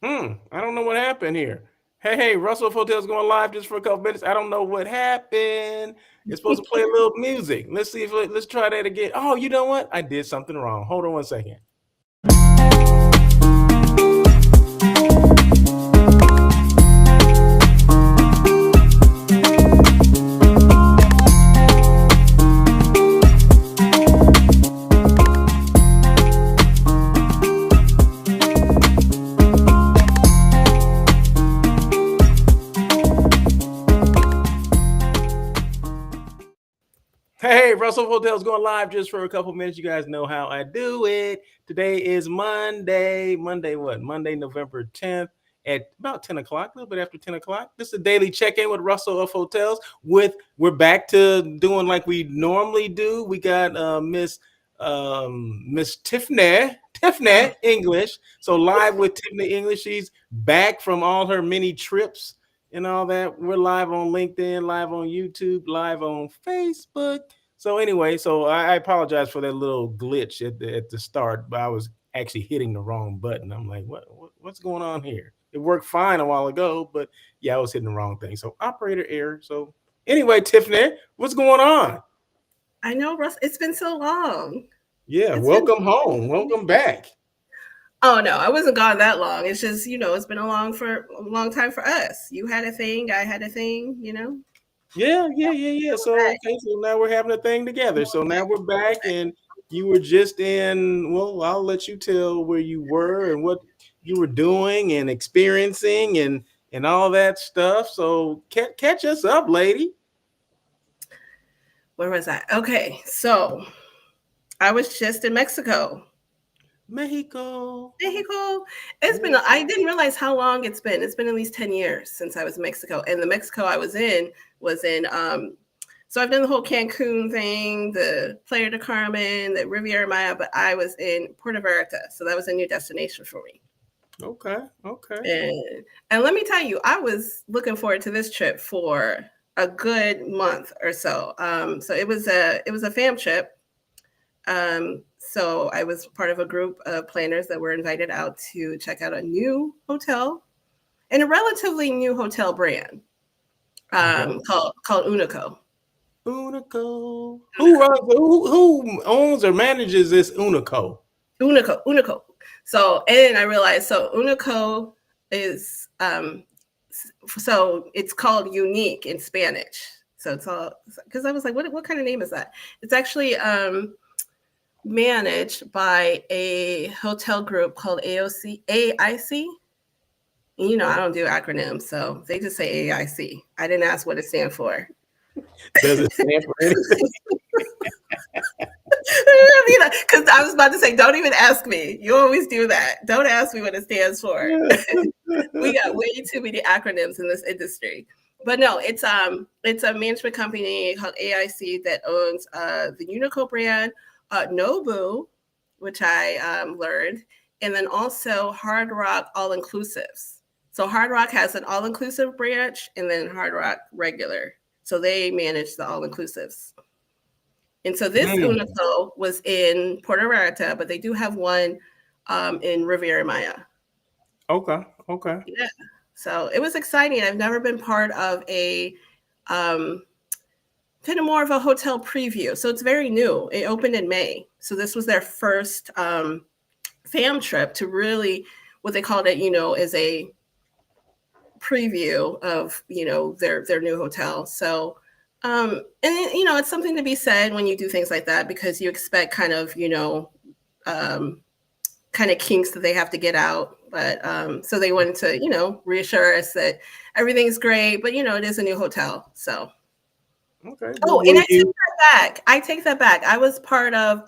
I don't know what happened here. Hey, Russell Hotel's going live just for a couple minutes. I don't know what happened. It's supposed to play a little music. Let's see if let's try that again. Oh, you know what? I did something wrong. Hold on one second. Hey, Russell Hotel's going live just for a couple minutes. You guys know how I do it. Today is Monday. Monday what? Monday, November 10th at about 10 o'clock, a little bit after 10 o'clock. This is a daily check-in with Russell of Hotels. We're back to doing like we normally do. We got Miss Tiffany English. So live with Tiffany English. She's back from all her many trips and all that. We're live on LinkedIn, live on YouTube, live on Facebook. So anyway, so I apologize for that little glitch at the start, but I was actually hitting the wrong button. I'm like, what's going on here? It worked fine a while ago, but yeah, I was hitting the wrong thing. So operator error. So anyway, Tiffany, what's going on? I know, Russ. It's been so long. Yeah, It's been. welcome home. Welcome back. Oh no, I wasn't gone that long. It's just it's been a long time for us. You had a thing, I had a thing. Yeah. So okay, so now we're having a thing together. So now we're back, and you were just in. Well, I'll let you tell where you were and what you were doing and experiencing and all that stuff. So catch us up, lady. Where was I? Okay, so I was just in Mexico. Mexico. Mexico. It's been. I didn't realize how long it's been. It's been at least 10 years since I was in Mexico, and the Mexico I was in was in. So I've done the whole Cancun thing, the Playa del Carmen, the Riviera Maya, but I was in Puerto Vallarta, so that was a new destination for me. Okay. And let me tell you, I was looking forward to this trip for a good month or so. So it was a fam trip. So I was part of a group of planners that were invited out to check out a new hotel and a relatively new hotel brand called Unico. Unico. Who owns or manages this Unico? Unico. So and I realized Unico is so it's called unique in Spanish. So it's all because I was like, what kind of name is that? It's actually managed by a hotel group called AIC. And I don't do acronyms, so they just say AIC. I didn't ask what it stands for. Does it stand for anything? Because I was about to say, don't even ask me. You always do that. Don't ask me what it stands for. We got way too many acronyms in this industry. But no, it's a management company called AIC that owns the Unico brand, Nobu, which I learned, and then also Hard Rock All Inclusives. So Hard Rock has an all inclusive branch, and then Hard Rock regular. So they manage the all inclusives. And so this Unico was in Puerto Vallarta, but they do have one in Riviera Maya. Okay. Yeah. So it was exciting. I've never been part of a kind of more of a hotel preview. So it's very new. It opened in May. So this was their first fam trip to really what they called it, as a preview of, their new hotel. So and it's something to be said when you do things like that because you expect kind of, kind of kinks that they have to get out. But so they wanted to, reassure us that everything's great, but it is a new hotel. So okay. Oh, and I take that back. I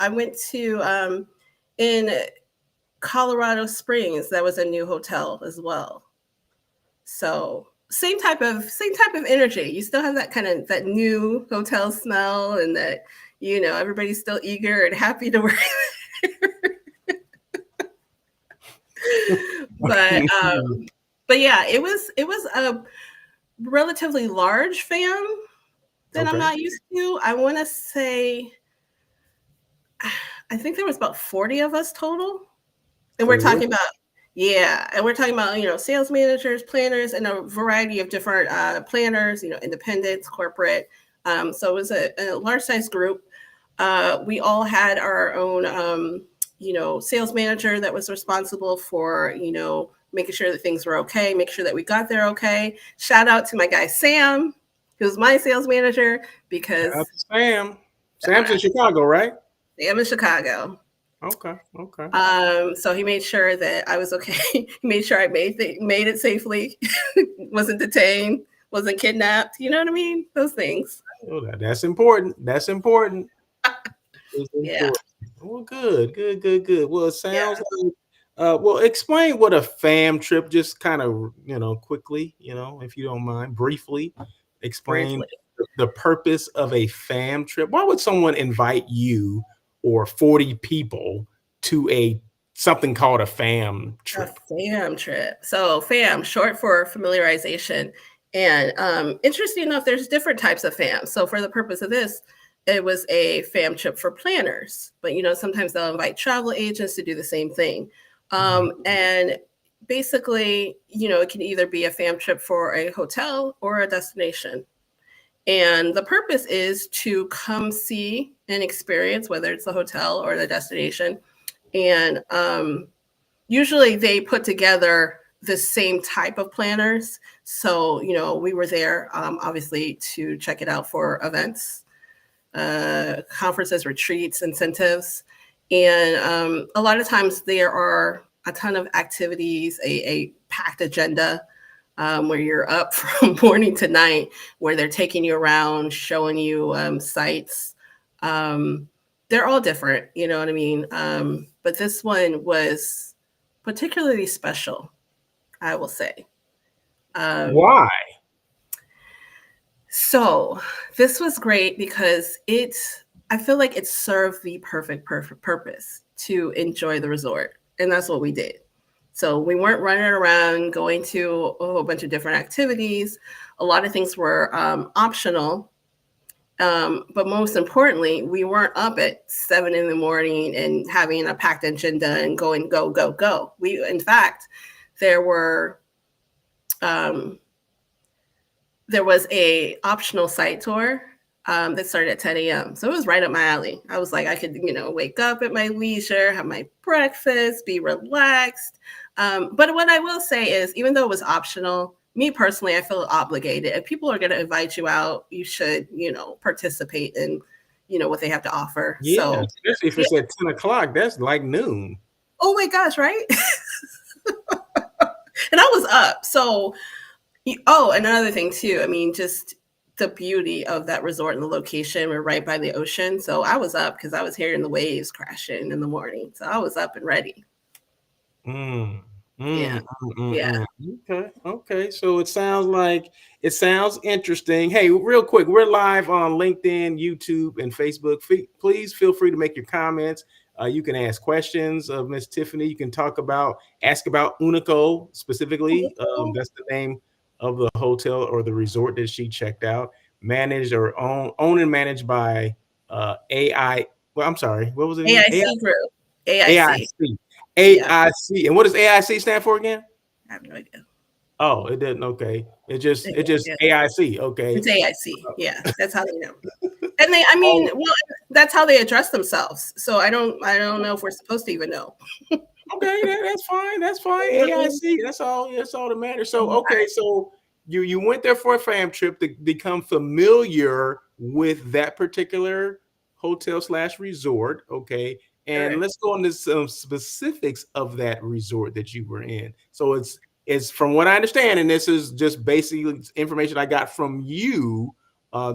went to in Colorado Springs, that was a new hotel as well. So same type of energy. You still have that kind of that new hotel smell and that, everybody's still eager and happy to work there. But yeah, it was a relatively large fam that I'm not used to. I want to say, I think there was about 40 of us total. And we're talking about, Yeah, and we're talking about, sales managers, planners, and a variety of different planners, independents, corporate. So it was a large size group. We all had our own, sales manager that was responsible for, making sure that things were okay, make sure that we got there okay. Shout out to my guy Sam, who's my sales manager, Shout out because to Sam. Sam's uh, in Chicago, right? Sam in Chicago. Okay, okay. So he made sure that I was okay. He made sure I made it safely, wasn't detained, wasn't kidnapped. You know what I mean? Those things. Oh, that's important. That's important. It's Yeah, important. Well, good, good, good, good. Well, it sounds yeah. like. Well, explain what a fam trip. Just kind of, quickly, if you don't mind, briefly, explain Briefly. the purpose of a fam trip. Why would someone invite you or 40 people to a something called a fam A trip? fam trip. So fam, short for familiarization. And interesting enough, there's different types of fam. So for the purpose of this, it was a fam trip for planners. But sometimes they'll invite travel agents to do the same thing. Mhm. And basically, it can either be a fam trip for a hotel or a destination. And the purpose is to come see and experience, whether it's the hotel or the destination. And usually they put together the same type of planners. So, we were there, obviously, to check it out for events, conferences, retreats, incentives. And a lot of times there are a ton of activities, a packed agenda, where you're up from morning to night, where they're taking you around, showing you sites. Um, they're all different, you know what I mean? But this one was particularly special, I will say. Um, Why? so this was great because I feel like it served the perfect purpose to enjoy the resort. And that's what we did. So we weren't running around going to a whole bunch of different activities. A lot of things were optional. But most importantly, we weren't up at 7 in the morning and having a packed agenda and going, go, go, go. In fact, there were, um, there was a optional site tour that started at 10 a.m. So it was right up my alley. I was like, I could, wake up at my leisure, have my breakfast, be relaxed. But what I will say is, even though it was optional, me personally, I feel obligated. If people are going to invite you out, you should, participate in, what they have to offer. Yeah, So, especially if yeah. it's at 10 o'clock. That's like noon. Oh my gosh, right? And I was up. So, oh, another thing too. I mean, just the beauty of that resort and the location. We're right by the ocean. So I was up because I was hearing the waves crashing in the morning. So I was up and ready. Mm, Yeah. mm, Yeah. Okay, okay. So it sounds interesting. Hey, real quick, we're live on LinkedIn, YouTube, and Facebook. Please feel free to make your comments. You can ask questions of Miss Tiffany. You can ask about Unico specifically. That's the name of the hotel or the resort that she checked out. Managed or owned and managed by AI. Well, I'm sorry. What was it again? AIC group. AIC. AIC. Yeah. AIC. And what does AIC stand for again? I have no idea. Oh, it didn't. Okay. It Yeah. just Yeah. AIC. Okay. It's AIC. Yeah. That's how they know. And I Oh, mean, well, that's how they address themselves. So I don't know if we're supposed to even know. okay, that's fine. That's fine. AIC. That's all. That's all that matters. So okay, so you went there for a fam trip to become familiar with that particular hotel slash resort. Okay, and Correct. let's go into some specifics of that resort that you were in. So it's from what I understand, and this is just basically information I got from you.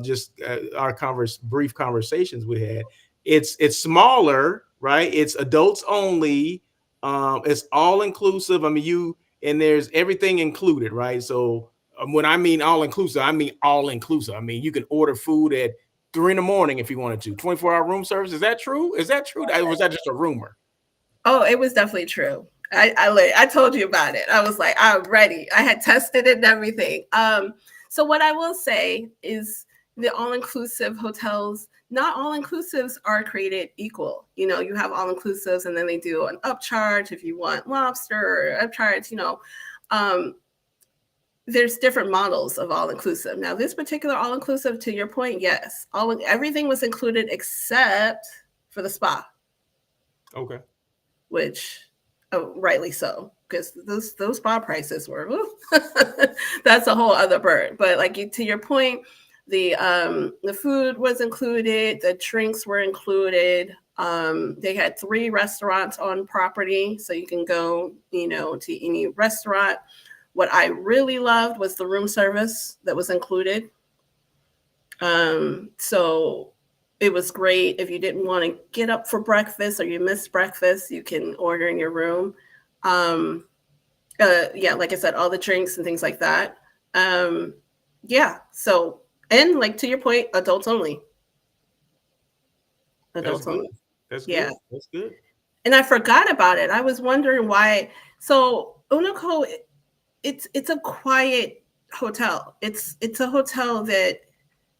Just our brief conversations we had. It's smaller, right? It's adults only, it's all inclusive. I mean, and there's everything included, right? So when I mean all inclusive, I mean all inclusive. I mean, you can order food at 3 in the morning if you wanted to. 24-hour room service. Is that true? Is that true? Was that just a rumor? Oh, it was definitely true. I told you about it. I was like, I'm ready. I had tested it and everything. So what I will say is the all-inclusive hotels not all inclusives are created equal. You know, you have all inclusives and then they do an upcharge if you want lobster, or upcharge, you know. Um, there's different models of all inclusive. Now, this particular all inclusive, to your point, yes, everything was included except for the spa. Okay. Which, rightly so, because those spa prices were that's a whole other bird. But like to your point, the food was included, the drinks were included. They had 3 restaurants on property, so you can go, you know, to any restaurant. What I really loved was the room service that was included. So it was great. If you didn't want to get up for breakfast or you missed breakfast, you can order in your room. Yeah, like I said, all the drinks and things like that. Yeah. So, and like to your point, adults only. That's Adults good. only. That's Yeah. good. That's good. And I forgot about it. I was wondering why. So Unico, it's a quiet hotel. It's a hotel that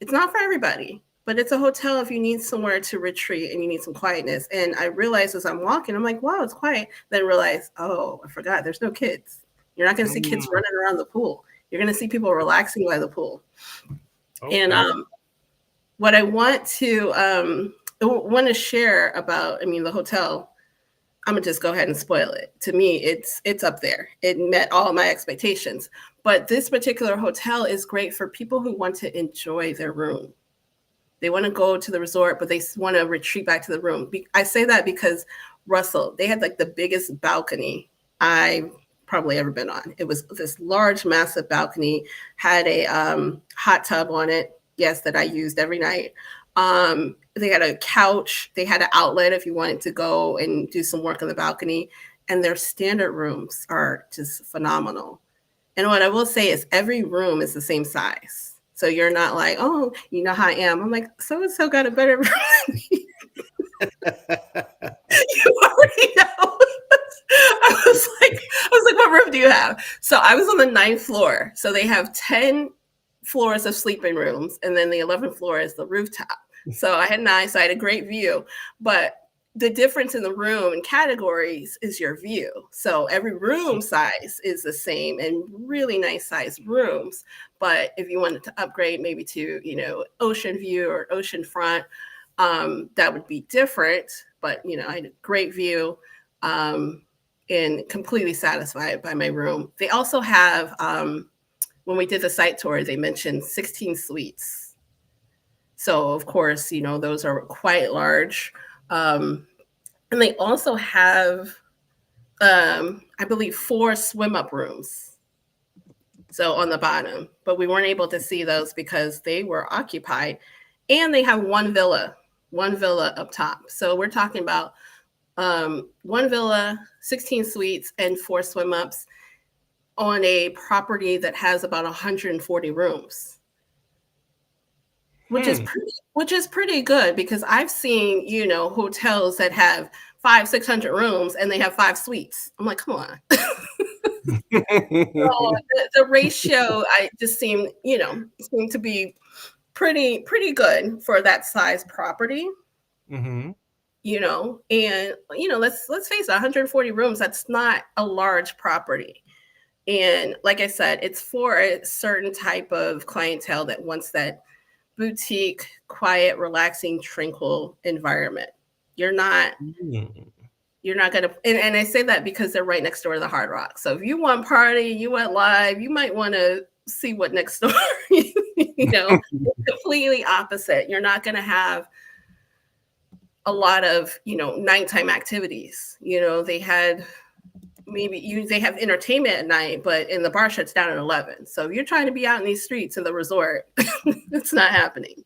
it's not for everybody, but it's a hotel if you need somewhere to retreat and you need some quietness. And I realized as I'm walking, I'm like, wow, it's quiet. Then realize, oh, I forgot, there's no kids. You're not going to see kids running around the pool. You're going to see people relaxing by the pool. Okay. And what I want to share about, I mean, the hotel, I'm gonna just go ahead and spoil it. To me, it's up there. It met all my expectations. But this particular hotel is great for people who want to enjoy their room. They want to go to the resort, but they want to retreat back to the room. I say that because Russell, they had like the biggest balcony I've probably ever been on. It was this large, massive balcony, had a hot tub on it, yes, that I used every night. They had a couch. They had an outlet if you wanted to go and do some work on the balcony. And their standard rooms are just phenomenal. And what I will say is every room is the same size. So you're not like, oh, you know how I am. I'm like, so-and-so got a better room than me. You already know. I was like, what room do you have? So I was on the 9th floor. So they have 10 floors of sleeping rooms, and then the 11th floor is the rooftop. So I had 9, so I had a great view. But the difference in the room and categories is your view. So every room size is the same and really nice sized rooms. But if you wanted to upgrade maybe to, you know, ocean view or ocean front, that would be different. But, you know, I had a great view and completely satisfied by my room. They also have, when we did the site tour, they mentioned 16 suites. So, of course, you know, those are quite large. And they also have, I believe, 4 swim up rooms. So on the bottom, but we weren't able to see those because they were occupied. And they have one villa up top. So we're talking about one villa, 16 suites, and 4 swim ups on a property that has about 140 rooms. Which is pretty good, because I've seen, you know, hotels that have 500-600 rooms and they have 5 suites. I'm like, come on. So the ratio, I just seemed to be pretty good for that size property. Mm-hmm. You know, and you know, let's face it, 140 rooms, that's not a large property. And like I said, it's for a certain type of clientele that wants that boutique, quiet, relaxing, tranquil environment. You're not gonna, and I say that because they're right next door to the Hard Rock. So if you want party, you want live, you might want to see what next door. You know, completely opposite. You're not gonna have a lot of, you know, nighttime activities. You know, they had they have entertainment at night, but in the bar shuts down at 11. So if you're trying to be out in these streets in the resort, it's not happening.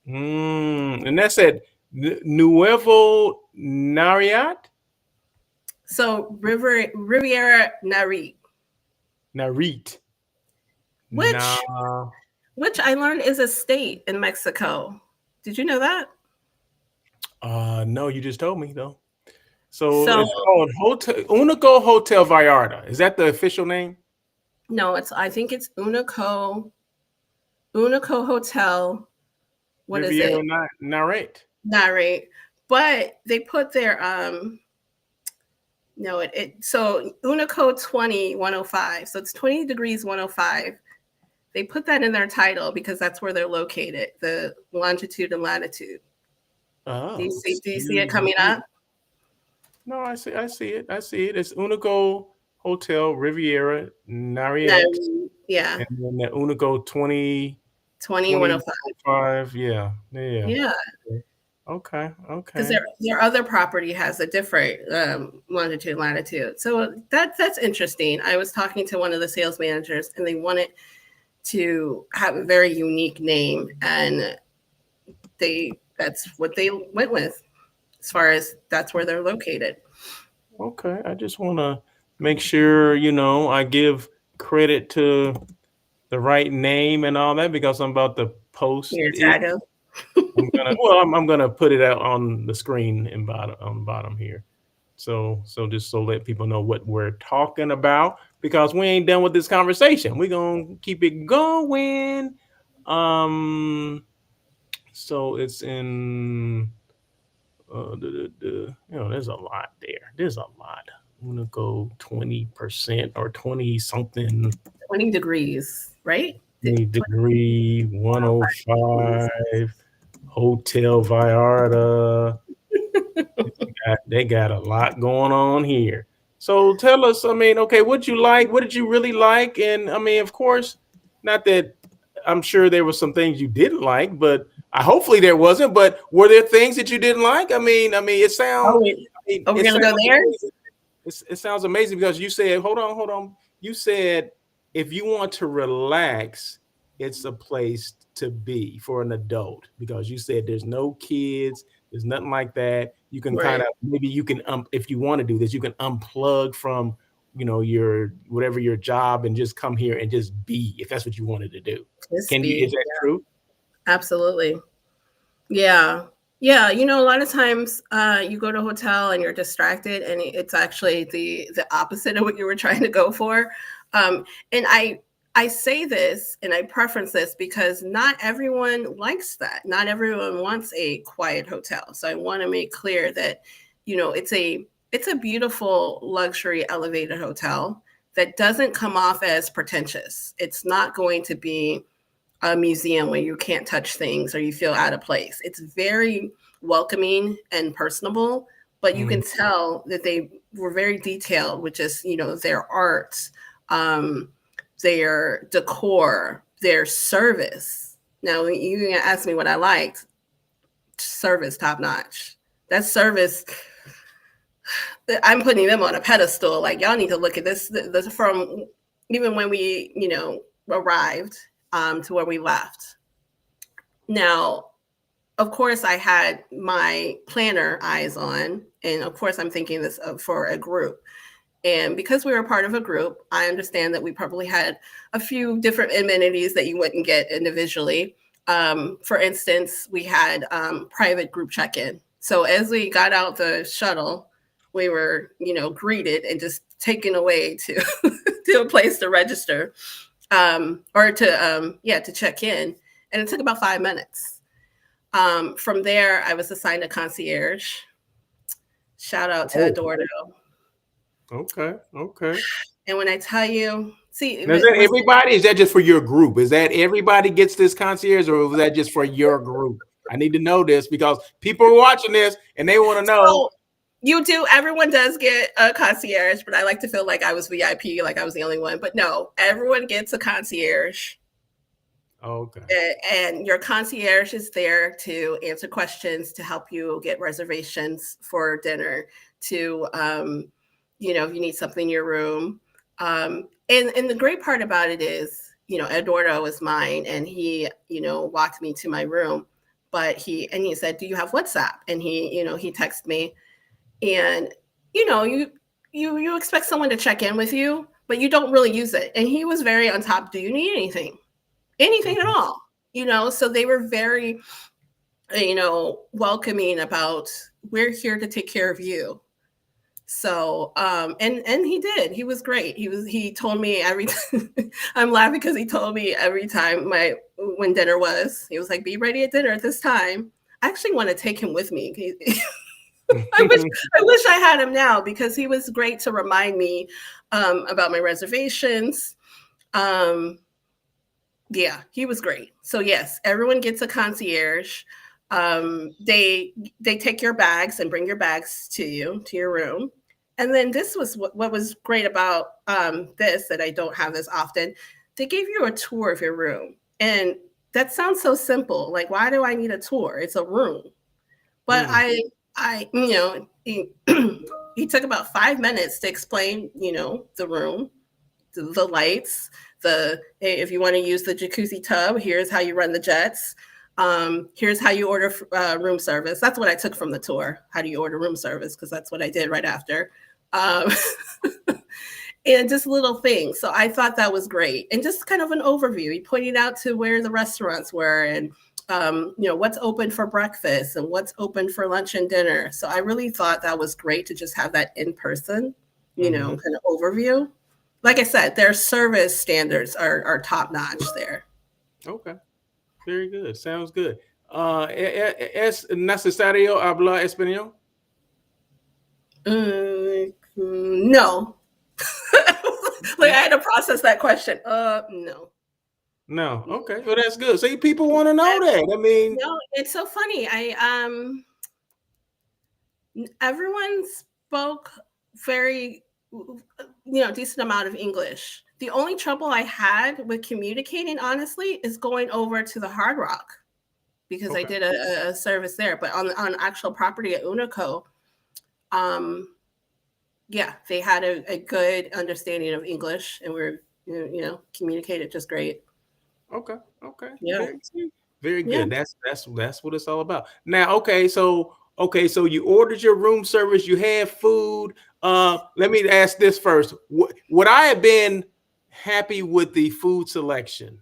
And that's at Nuevo Nariat? So Riviera Nayarit. Nayarit. Which I learned is a state in Mexico. Did you know that? No, you just told me though. So it's called Unico Hotel Vallarta. Is that the official name? No, I think it's Unico Hotel what is it? Riviera Narrate. Not right. But they put their no it so Unico 20 105. So it's 20 degrees 105. They put that in their title because that's where they're located, the longitude and latitude. Oh, Do you see it excuse coming me. up? No, I see it. I see it. It's Unico Hotel Riviera No, Narrate, yeah. and then the Unico 20 105. 2005. Yeah, yeah. Yeah. Okay, Because okay. their other property has a different longitude and latitude. So that's interesting. I was talking to one of the sales managers and they wanted to have a very unique name, and that's what they went with as far as that's where they're located. Okay, I just want to make sure, I give credit to the right name and all that because I'm about to post Your it. tag. I'm gonna put it out on the screen in bottom on the bottom here. So just so let people know what we're talking about because we ain't done with this conversation. We're gonna keep it going. Um, so it's in there's a lot there. There's a lot. I'm gonna go 20% or 20 something 20 degrees, right? 20 degree 105 105 Hotel Vallarta. They got a lot going on here. So tell us, I mean, okay, what you like? What did you really like? And I mean, of course, not that I'm sure there was some things you didn't like, but hopefully there wasn't. But were there things that you didn't like? It Oh, sounds, wait. Oh, we're it gonna sounds go there? amazing. It sounds amazing because you said, hold on. You said if you want to relax, it's a place to be for an adult because you said there's no kids, there's nothing like that. You can kind Right. of maybe you can if you want to do this, you can unplug from your whatever your job and just come here and just be if that's what you wanted to do. This Can you? Is speed. that true? Absolutely. Yeah. Yeah, a lot of times you go to a hotel and you're distracted, and it's actually the opposite of what you were trying to go for. And I say this and I preference this because not everyone likes that. Not everyone wants a quiet hotel. So I want to make clear that it's a beautiful luxury elevated hotel that doesn't come off as pretentious. It's not going to be a museum where you can't touch things or you feel out of place. It's very welcoming and personable, but you Mm, can tell that they were very detailed with just, their art, um, their decor, their service. Now, you can ask me what I liked. Service top notch. That service, I'm putting them on a pedestal. Like, y'all need to look at this from even when we, arrived to where we left. Now, of course, I had my planner eyes on, and of course, I'm thinking this for a group. And because we were part of a group, I understand that we probably had a few different amenities that you wouldn't get individually. For instance, we had private group check-in. So as we got out the shuttle, we were, greeted and just taken away to to a place to register, or to check in, and it took about 5 minutes. From there, I was assigned a concierge. Shout out to oh, Eduardo. okay, okay. And when I tell you, see, Now, is that everybody? Is that just for your group? Is that everybody gets this concierge, or was that just for your group? I need to know this because people are watching this and they want to know. so you do, everyone does get a concierge, but I like to feel like I was VIP, like I was the only one. But no, everyone gets a concierge. Okay. And your concierge is there to answer questions, to help you get reservations for dinner, to if you need something in your room. And the great part about it is, Eduardo was mine, and he walked me to my room. But he said, "Do you have WhatsApp?" And he texted me, and you expect someone to check in with you, but you don't really use it. And he was very on top. Do you need anything at Mhm. all? So they were very welcoming about, we're here to take care of you. So, and he did. He was great. He told me every time. I'm laughing because he told me every time my when dinner was. He was like, "Be ready at dinner at this time." I actually want to take him with me. I wish I wish I had him now because he was great to remind me about my reservations. Um, yeah, he was great. So yes, everyone gets a concierge. They take your bags and bring your bags to you to your room. And then this was what was great about this that I don't have this often. They gave you a tour of your room, and that sounds so simple. Like, why do I need a tour? It's a room. But Mm. he, he took about 5 minutes to explain, the room, the lights, the hey, if you want to use the jacuzzi tub, here's how you run the jets. Here's how you order room service. That's what I took from the tour. How do you order room service? Because that's what I did right after. Um, and just little things. So I thought that was great. And just kind of an overview. He pointed out to where the restaurants were and what's open for breakfast and what's open for lunch and dinner. So I really thought that was great to just have that in person, kind of overview. Like I said, their service standards are top notch there. Okay. Very good. Sounds good. Es necesario hablar español? No. Like I had to process that question. No. No. Okay. Well, that's good. See, people want to know that. I mean, No, it's so funny. Everyone spoke very, decent amount of English. The only trouble I had with communicating, honestly, is going over to the Hard Rock because I okay. did a service there. But on actual property at Unico, um, yeah, they had a good understanding of English and we're communicated just great. Okay. Okay. Yeah, Very yeah. good. That's what it's all about. Now, okay, so you ordered your room service, you had food. Let me ask this first. Would I have been happy with the food selection?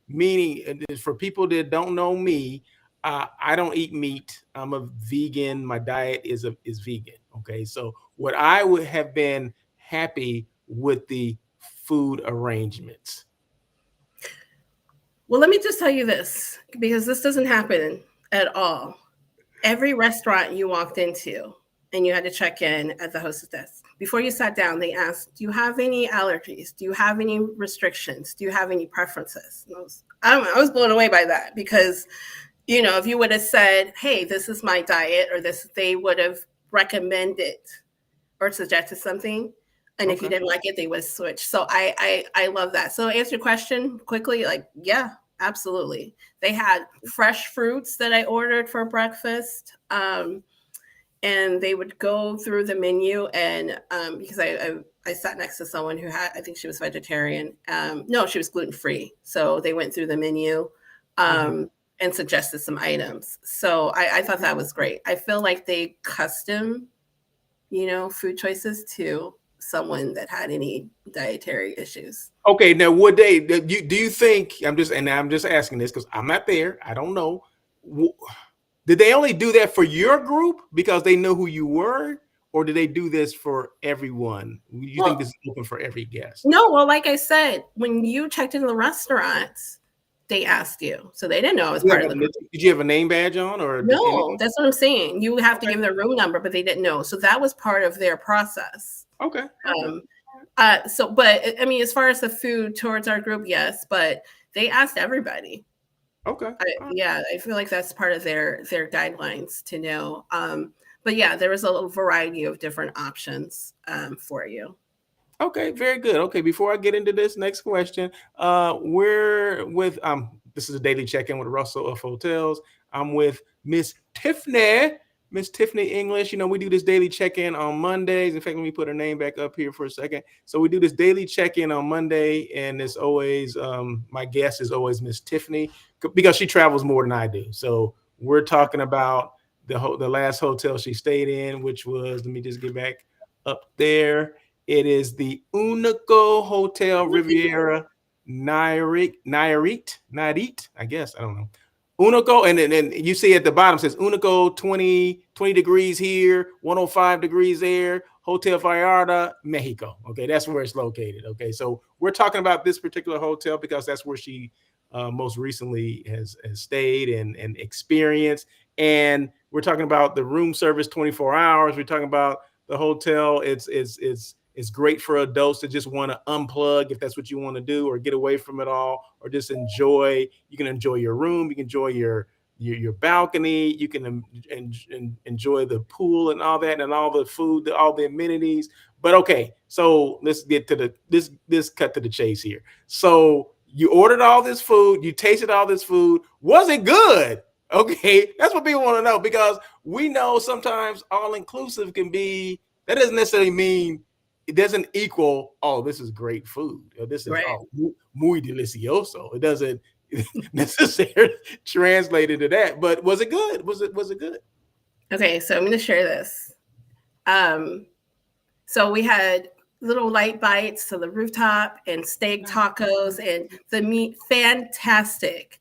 Meaning for people that don't know me, I don't eat meat. I'm a vegan. My diet is vegan. Okay, so would I would have been happy with the food arrangements? Well, let me just tell you this because this doesn't happen at all. Every restaurant you walked into and you had to check in at the hostess desk, before you sat down, they asked, "Do you have any allergies? Do you have any restrictions? Do you have any preferences?" And I was blown away by that because, if you would have said, "Hey, this is my diet," or this, they would have recommended or suggested something. And if you Okay. didn't like it, they would switch. So I love that. So answer your question quickly, like, yeah, absolutely. They had fresh fruits that I ordered for breakfast. And they would go through the menu and because I sat next to someone who had, I think she was vegetarian. No, she was gluten free. So they went through the menu Mhm. and suggested some items. So I thought that was great. I feel like they custom food choices to someone that had any dietary issues. Okay, now would they? Do you think? I'm just asking this because I'm not there. I don't know. Did they only do that for your group because they know who you were, or did they do this for everyone? You think this Well, is open for every guest? no, well, like I said, when you checked into the restaurants, they asked you. So they didn't know I was part of the group. Did you have a name badge on, or did No, anything? that's what I'm saying. You have to Okay, give their room number, but they didn't know. So that was part of their process. okay, okay, Um, but I mean, as far as the food towards our group, yes, but they asked everybody. okay. All right. Yeah, I feel like that's part of their guidelines to know. But yeah, there was a little variety of different options for you. Okay, very good. Okay, before I get into this next question, we're with this is a daily check-in with Russell of Hotels. I'm with Miss Tiffany. Miss Tiffany English. We do this daily check-in on Mondays. In fact, let me put her name back up here for a second. So we do this daily check-in on Monday, and it's always my guest is always Miss Tiffany because she travels more than I do. So we're talking about the last hotel she stayed in, which was, let me just get back up there. It is the Unico Hotel Riviera Nayarit, I guess. I don't know. Unico, and then you see at the bottom says Unico 20 degrees here, 105 degrees there, Hotel Vallarta, Mexico. Okay, that's where it's located. Okay, so we're talking about this particular hotel because that's where she most recently has stayed and experienced. And we're talking about the room service 24 hours. We're talking about the hotel. It's great for adults that just want to unplug if that's what you want to do, or get away from it all, or just enjoy. You can enjoy your room. You can enjoy your balcony. You can enjoy the pool and all that, and all the food, all the amenities. But okay, so let's get to this cut to the chase here. So you ordered all this food, you tasted all this food. Was it good? Okay, that's what people want to know, because we know sometimes all inclusive can be, that doesn't necessarily mean, it doesn't equal, oh, this is great food, or this is, Right. oh, muy delicioso. It doesn't necessarily translate into that. But was it good? Was it good? Okay, so I'm going to share this. So we had little light bites to the rooftop and steak tacos, and the meat fantastic.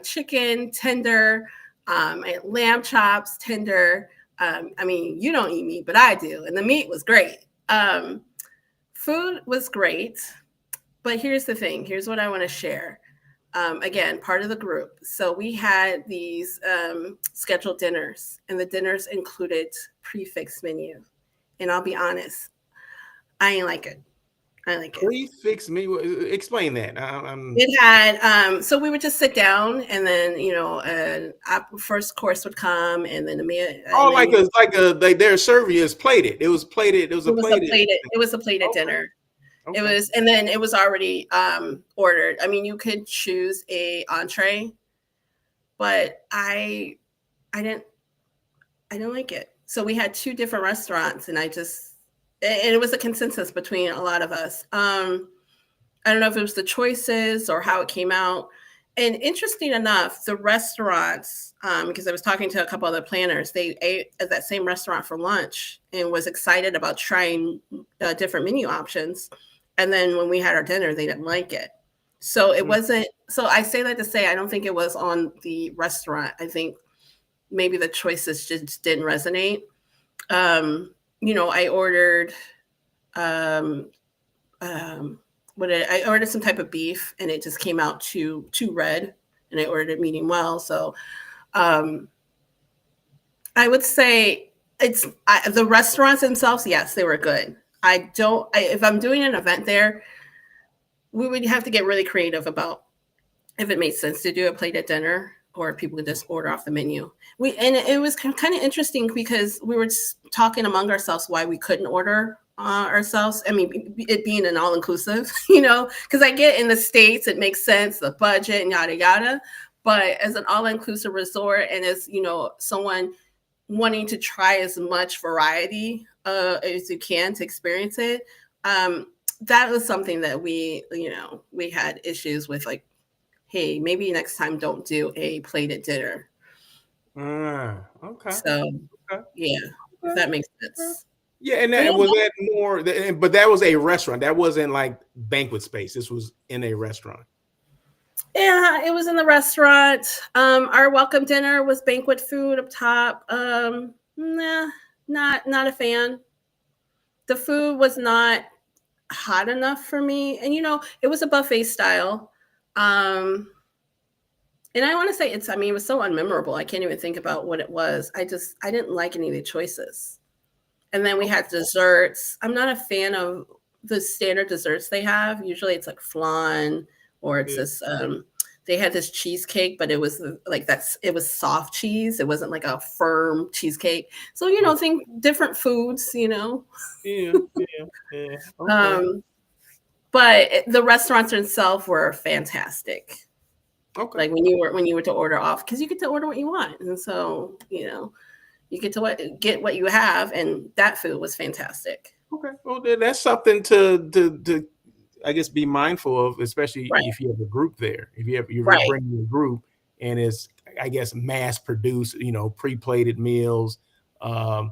Chicken tender, and lamb chops tender. I mean, you don't eat meat, but I do, and the meat was great. Food was great, but here's the thing. Here's what I want to share. Again, part of the group. So we had these scheduled dinners, and the dinners included prefix menu. And I'll be honest, I ain't like it. I like it. Please fix me. Explain that. It had so we would just sit down, and then first course would come, and then the meal, Oh, and then their service plated. It was plated. It was a plated. it was a plated Okay. dinner. It Okay. was, and then it was already ordered. I mean, you could choose a entree, but I didn't like it. So we had two different restaurants, and it was a consensus between a lot of us. I don't know if it was the choices or how it came out. And interesting enough, the restaurants, because I was talking to a couple other planners, they ate at that same restaurant for lunch and was excited about trying different menu options. And then when we had our dinner, they didn't like it. So it wasn't. So I say that to say I don't think it was on the restaurant. I think maybe the choices just didn't resonate. I ordered I ordered some type of beef, and it just came out too red, and I ordered it medium well. So I would say the restaurants themselves, yes, they were good. If I'm doing an event there, we would have to get really creative about if it made sense to do a plated dinner, or people could just order off the menu. And it was kind of interesting because we were talking among ourselves why we couldn't order ourselves. I mean, it being an all inclusive, because I get in the States, it makes sense, the budget and yada yada. But as an all inclusive resort, and as someone wanting to try as much variety as you can to experience it, that was something that we had issues with, like, hey, maybe next time don't do a plated dinner. Okay. So, Okay. yeah, if that makes sense. Yeah, and We that don't was know. that more, but that was a restaurant. That wasn't like banquet space. This was in a restaurant. Yeah, it was in the restaurant. Our welcome dinner was banquet food up top. Nah, not a fan. The food was not hot enough for me, and it was a buffet style. And I want to say it was so unmemorable. I can't even think about what it was. I didn't like any of the choices. And then we had desserts. I'm not a fan of the standard desserts they have. Usually it's like flan, or it's Yeah. this they had this cheesecake, but it was like it was soft cheese. It wasn't like a firm cheesecake. So, think different foods, Yeah. Okay. But the restaurants themselves were fantastic. Okay. Like when you were to order off, because you get to order what you want, and so you get to get what you have, and that food was fantastic. Okay. Well, then that's something to I guess be mindful of, especially Right, if you have a group there. If you're right, bringing a group, and it's, I guess, mass produced, pre-plated meals. How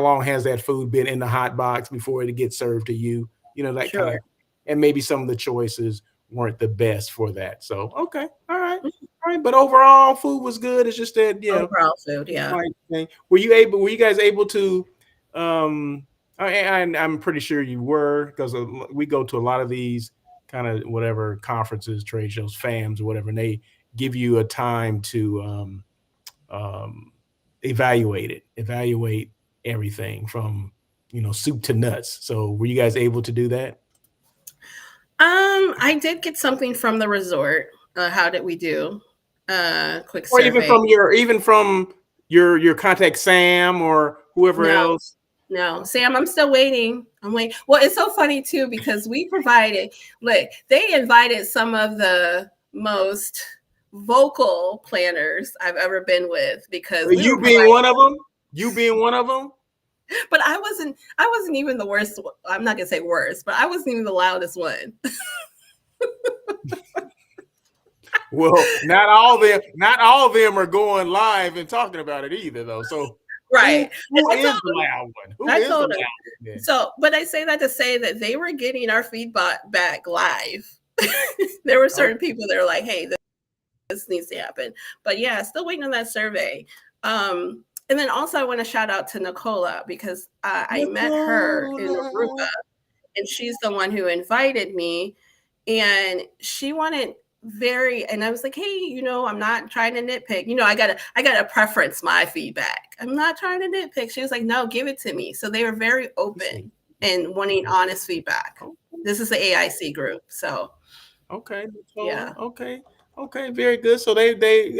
long has that food been in the hot box before it gets served to you? That kind sure, of, and maybe some of the choices. weren't the best for that. So okay, all right. But overall, food was good. It's just that Overall food, yeah. slight thing. Were you able? Were you guys able to? Um, I'm pretty sure you were because we go to a lot of these kind of whatever conferences, trade shows, FAMs, or whatever, and they give you a time to um, evaluate everything from soup to nuts. So were you guys able to do that? I did get something from the resort. How did we do? Quick Or even survey. from your contact Sam or whoever No, else? no, Sam, I'm still waiting. I'm waiting. Well, it's so funny too because we provided. Look, they invited some of the most vocal planners I've ever been with because we were You being providing. one of them? You being one of them? But I wasn't. I wasn't even the worst. I'm not gonna say worst, but I wasn't even the loudest one. Well, not all of them are going live and talking about it either, though. So Right. who And I is told the them. loud one? Who I is the told loud them. one then? So, but I say that to say that they were getting our feedback back live. There were Oh, certain people that are like, "Hey, this needs to happen." But yeah, still waiting on that survey. And then also, I want to shout out to Nicola because I met her in Nicola. Aruba, and she's the one who invited me, and she wanted very and I was like, hey, I'm not trying to nitpick. I gotta preference my feedback. I'm not trying to nitpick. She was like, no, give it to me. So they were very You see. open and wanting honest feedback. Okay, This is the AIC group. So okay, Nicola. yeah. Okay, very good. So I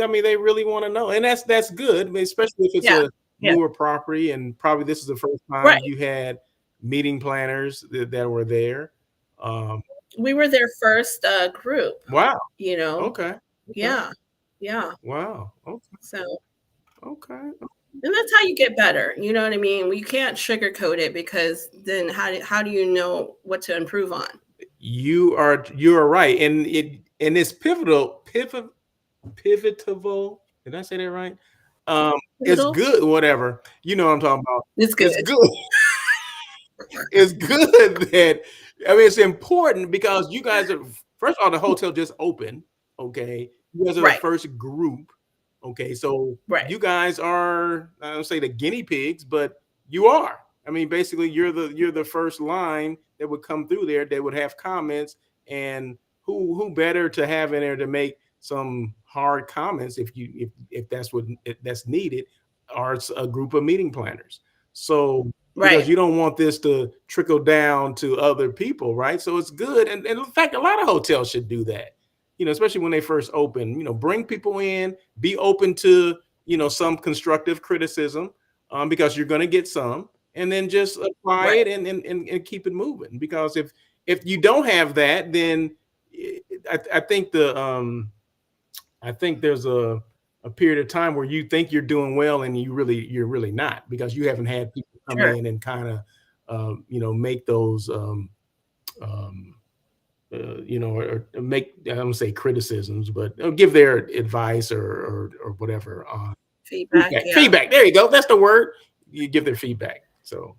mean, they really want to know, and that's good, I mean, especially if it's Yeah. a Yeah. newer property, and probably this is the first Right. time you had meeting planners that were there. Um, We were their first group, wow. you know. Okay. Okay. Yeah. Yeah. Wow. Okay. So Okay. and that's how you get better. You know what I mean? We can't sugarcoat it because then how do you know what to improve on? You are right, and it's pivotal. Did I say that right? It's Pivotal. good. Whatever you know, what I'm talking about. It's It's good. good. It's good that I mean it's important because you guys are first of all the hotel just opened. Okay, you guys are the Right. first group. Okay, so Right. you guys are I don't say the guinea pigs, but you are. I mean, basically, you're the first line that would come through there that would have comments, and who better to have in there to make some hard comments if that's what if that's needed, are a group of meeting planners. So because Right. you don't want this to trickle down to other people, right? So it's good, and in fact, a lot of hotels should do that. Especially when they first open. Bring people in, be open to some constructive criticism, because you're going to get some, and then just apply Right. it and keep it moving. Because if you don't have that, then I think there's a period of time where you think you're doing well and you're really not because you haven't had people come Sure. in and kind of make those um, or make I don't say criticisms, but give their advice or whatever on Feedback. feedback. Yeah. Feedback. There you go. That's the word. You give their feedback. So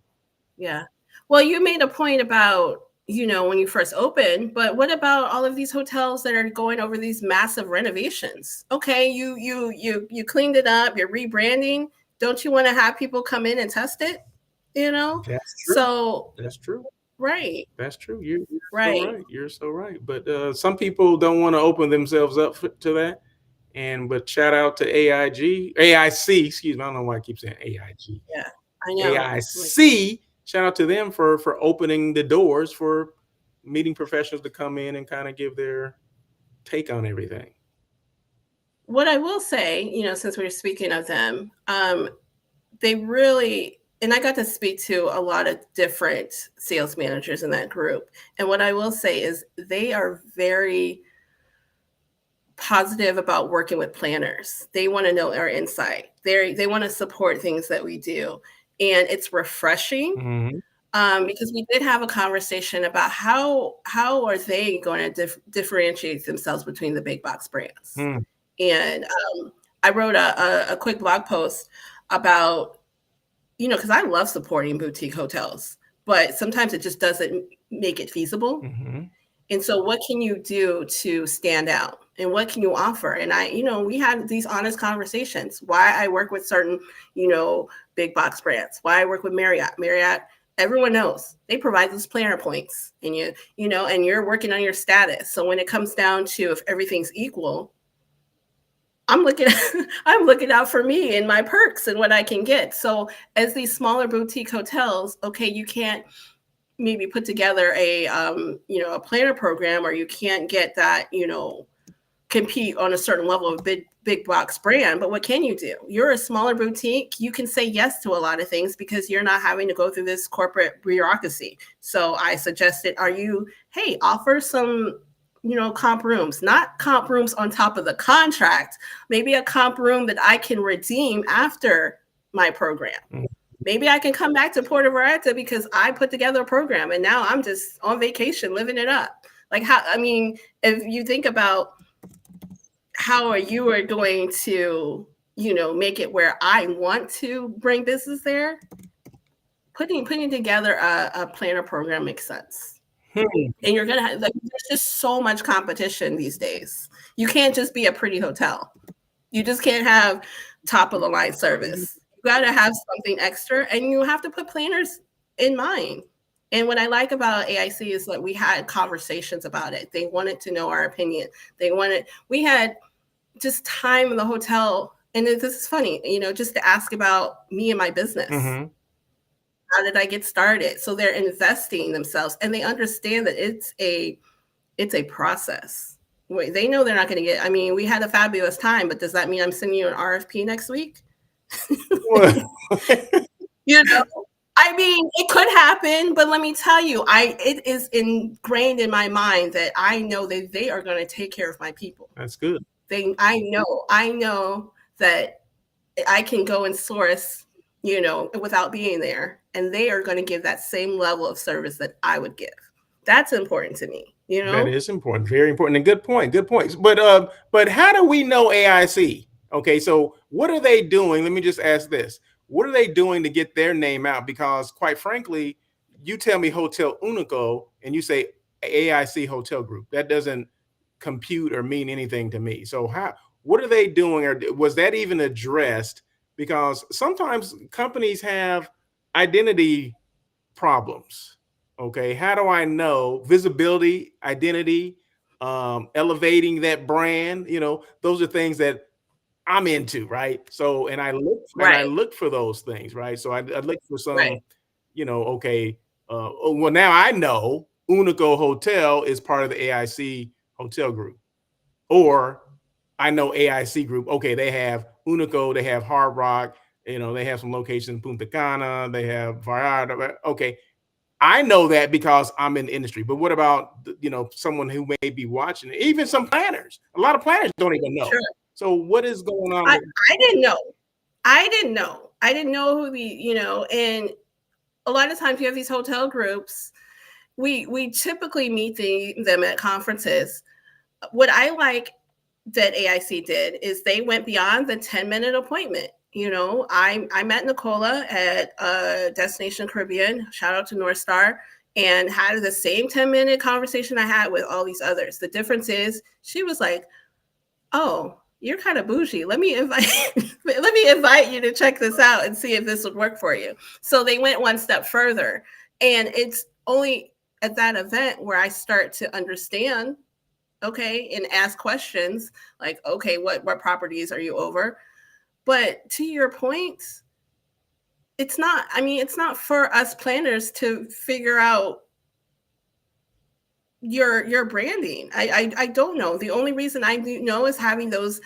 Yeah. Well, you made a point about when you first opened, but what about all of these hotels that are going over these massive renovations? Okay, you cleaned it up, you're rebranding. Don't you want to have people come in and test it? You know, that's true. so That's true. right, That's true. You're so right. right. You're so right. But some people don't want to open themselves up to that. But shout out to AIC. Excuse me. I don't know why I keep saying AIG. Yeah, I know. Like, AIC. Shout out to them for opening the doors for meeting professionals to come in and kind of give their take on everything. what I will say, since we are speaking of them, they really and I got to speak to a lot of different sales managers in that group. And what I will say is they are very positive about working with planners. They want to know our insight. They want to support things that we do. And it's refreshing Mm-hmm. because we did have a conversation about how are they going to differentiate themselves between the big box brands. Mm. And I wrote a quick blog post about because I love supporting boutique hotels, but sometimes it just doesn't make it feasible. Mm-hmm. And so what can you do to stand out? And what can you offer? And we had these honest conversations. Why I work with certain, big box brands. Why I work with Marriott. Marriott, everyone knows they provide those planner points, and and you're working on your status. So when it comes down to if everything's equal, I'm looking I'm looking out for me and my perks and what I can get. So as these smaller boutique hotels, okay, you can't maybe put together a planner program, or you can't get that, compete on a certain level of big box brand. But what can you do? You're a smaller boutique. You can say yes to a lot of things because you're not having to go through this corporate bureaucracy. So I suggested, hey, offer some, comp rooms, not comp rooms on top of the contract, maybe a comp room that I can redeem after my program. Maybe I can come back to Puerto Vallarta because I put together a program and now I'm just on vacation living it up. Like if you think about how you are going to, make it where I want to bring business there, putting together a planner program makes sense. And you're going to have, there's just so much competition these days. You can't just be a pretty hotel. You just can't have top of the line service. You got to have something extra, and you have to put planners in mind. And what I like about AIC is that we had conversations about it. They wanted to know our opinion. We had just time in the hotel. And this is funny, just to ask about me and my business. Mm-hmm. How did I get started? So they're investing themselves, and they understand that it's a process. Wait, they know they're not going to get. We had a fabulous time, but does that mean I'm sending you an RFP next week? It could happen, but let me tell you, it is ingrained in my mind that I know that they are going to take care of my people. That's good. I know that I can go and source, without being there, and they are going to give that same level of service that I would give. That's important to me. That is important, very important, and good point. Good points. But how do we know AIC? Okay, so what are they doing? Let me just ask this: what are they doing to get their name out? Because quite frankly, you tell me Hotel Unico and you say AIC Hotel Group. That doesn't compute or mean anything to me. So what are they doing, or was that even addressed? Because sometimes companies have identity problems. Okay, how do I know visibility, identity, elevating that brand? Those are things that I'm into, right? So, and I look for those things, right? So I look for some, Right. Okay. Well, now I know Unico Hotel is part of the AIC Hotel Group, or I know AIC Group. Okay, they have Unico, they have Hard Rock, they have some locations in Punta Cana, they have Vallarta. Okay, I know that because I'm in the industry. But what about someone who may be watching it? Even some planners. A lot of planners don't even know. Sure. So what is going on? I didn't know. I didn't know who and a lot of times you have these hotel groups. We typically meet them at conferences. What I like that AIC did is they went beyond the 10-minute appointment. I met Nicola at Destination Caribbean, shout out to North Star, and had the same 10-minute conversation I had with all these others. The difference is she was like, oh, you're kind of bougie. Let me invite you to check this out and see if this would work for you. So they went one step further. And it's only at that event where I start to understand, okay, and ask questions like, okay, what properties are you over? But to your point, it's not for us planners to figure out your branding. I don't know. The only reason I do know is having those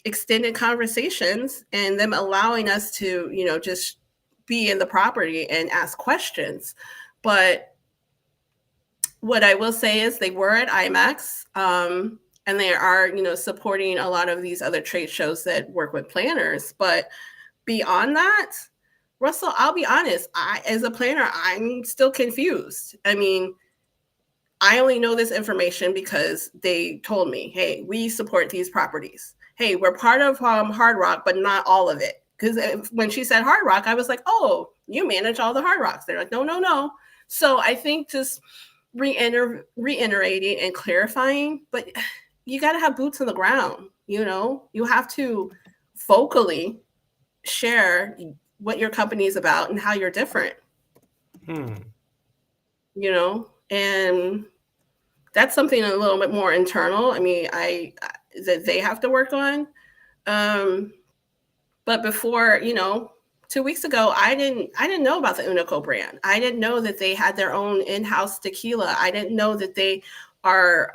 extended conversations and them allowing us to, just be in the property and ask questions. But what I will say is they were at IMAX, and they are, supporting a lot of these other trade shows that work with planners. But beyond that, Russell, I'll be honest, as a planner, I'm still confused. I only know this information because they told me, hey, we support these properties. Hey, we're part of Hard Rock, but not all of it. Because when she said Hard Rock, I was like, oh, you manage all the Hard Rocks. They're like, no. So I think just, reiterating and clarifying, but you got to have boots on the ground. You have to vocally share what your company is about and how you're different. Hmm. And that's something a little bit more internal. I mean, that they have to work on. Um, but before, 2 weeks ago, I didn't know about the Unico brand. I didn't know that they had their own in-house tequila. I didn't know that they are,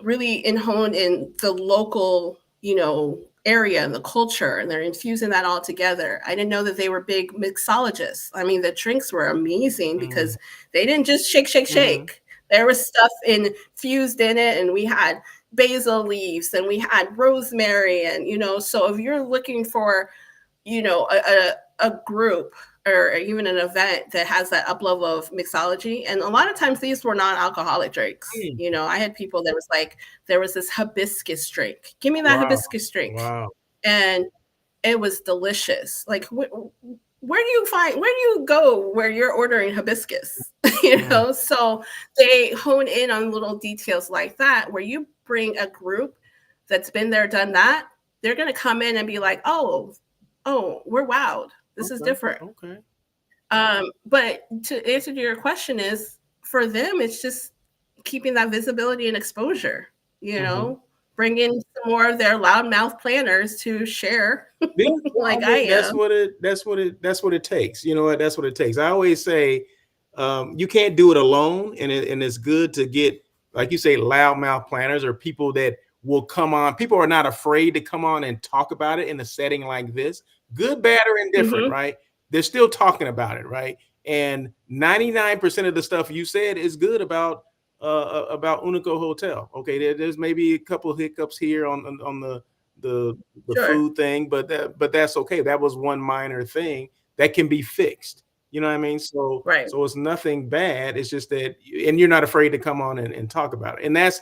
really honed in the local, area and the culture, and they're infusing that all together. I didn't know that they were big mixologists. I mean, the drinks were amazing Mm. because they didn't just shake, shake, Mm-hmm. shake. There was stuff infused in it, and we had basil leaves, and we had rosemary, and so if you're looking for a group or even an event that has that up level of mixology. And a lot of times these were non-alcoholic drinks. Mm. I had people that was like, there was this hibiscus drink. Give me that Wow. hibiscus drink. Wow. And it was delicious. Like, where do you go where you're ordering hibiscus? Mm. So they hone in on little details like that, where you bring a group that's been there, done that. They're going to come in and be like, oh, we're wowed. This is Okay. different. Okay. But to answer to your question is, for them, it's just keeping that visibility and exposure, Mm-hmm. bring in some more of their loudmouth planners to share Yeah, well, I like I mean, am. that's what it takes. You know what? That's what it takes. I always say, you can't do it alone, and it's good to get, like you say, loudmouth planners or people that will come on. People are not afraid to come on and talk about it in a setting like this, good, bad, or indifferent, Mm-hmm. right? They're still talking about it, right? And 99% of the stuff you said is good about Unico Hotel. Okay, there's maybe a couple of hiccups here on the the Sure. food thing, but that's okay. That was one minor thing that can be fixed. You know what I mean? So Right. so it's nothing bad. It's just that, and you're not afraid to come on and talk about it. And that's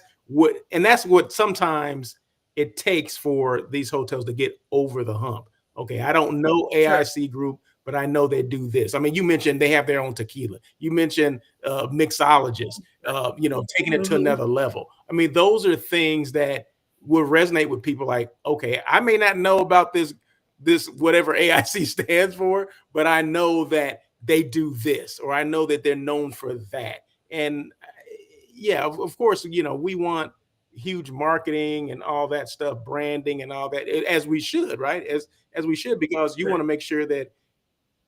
what sometimes it takes for these hotels to get over the hump. Okay, I don't know Sure. AIC Group, but I know they do this. I mean, you mentioned they have their own tequila. You mentioned mixologists, taking it to Mm-hmm. another level. I mean, those are things that will resonate with people. Like, okay, I may not know about this whatever AIC stands for, but I know that they do this, or I know that they're known for that. And yeah, of course, we want huge marketing and all that stuff, branding and all that, as we should, right? As we should, because you want to Right. make sure that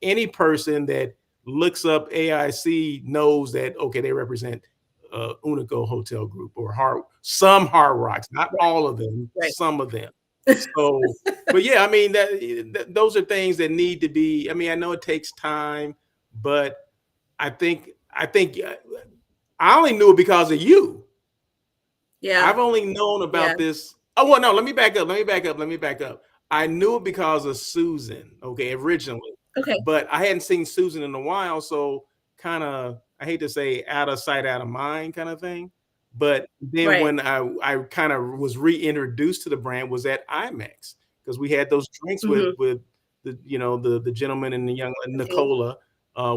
any person that looks up AIC knows that, okay, they represent Unico Hotel Group, or some Hard Rocks, not all of them, Right. some of them. So, but yeah, I mean those are things that need to be. I mean, I know it takes time, but I think I only knew it because of you. Yeah. I've only known Yeah. about this. Oh, well, no, let me back up. Let me back up. Let me back up. I knew it because of Susan, okay, originally, Okay. but I hadn't seen Susan in a while. So, kind of, I hate to say out of sight, out of mind kind of thing. But then Right. when I kind of was reintroduced to the brand was at IMAX, because we had those drinks with Mm-hmm. the gentleman and the young Nicola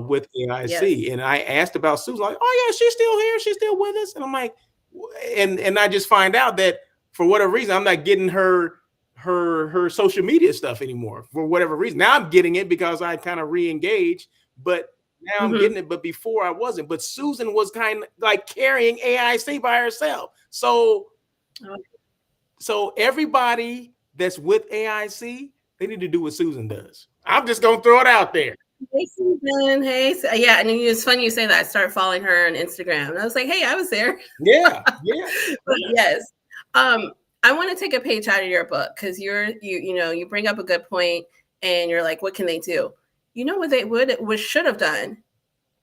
with Yes. AIC. And I asked about Susan, like, oh, yeah, she's still here. She's still with us. And I'm like, and I just find out that for whatever reason I'm not getting her social media stuff anymore for whatever reason. Now I'm getting it because I kind of re-engaged, but now I'm Mm-hmm. getting it. But before I wasn't. But Susan was kind of like carrying AIC by herself. So everybody that's with AIC, they need to do what Susan does. I'm just gonna throw it out there. Hey, Susan. Hey. Yeah. And it's funny you say that. I started following her on Instagram. And I was like, hey, I was there. Yeah, yeah, But yeah. yes. Um, I want to take a page out of your book because you bring up a good point, and you're like, what can they do? You know what they should have done?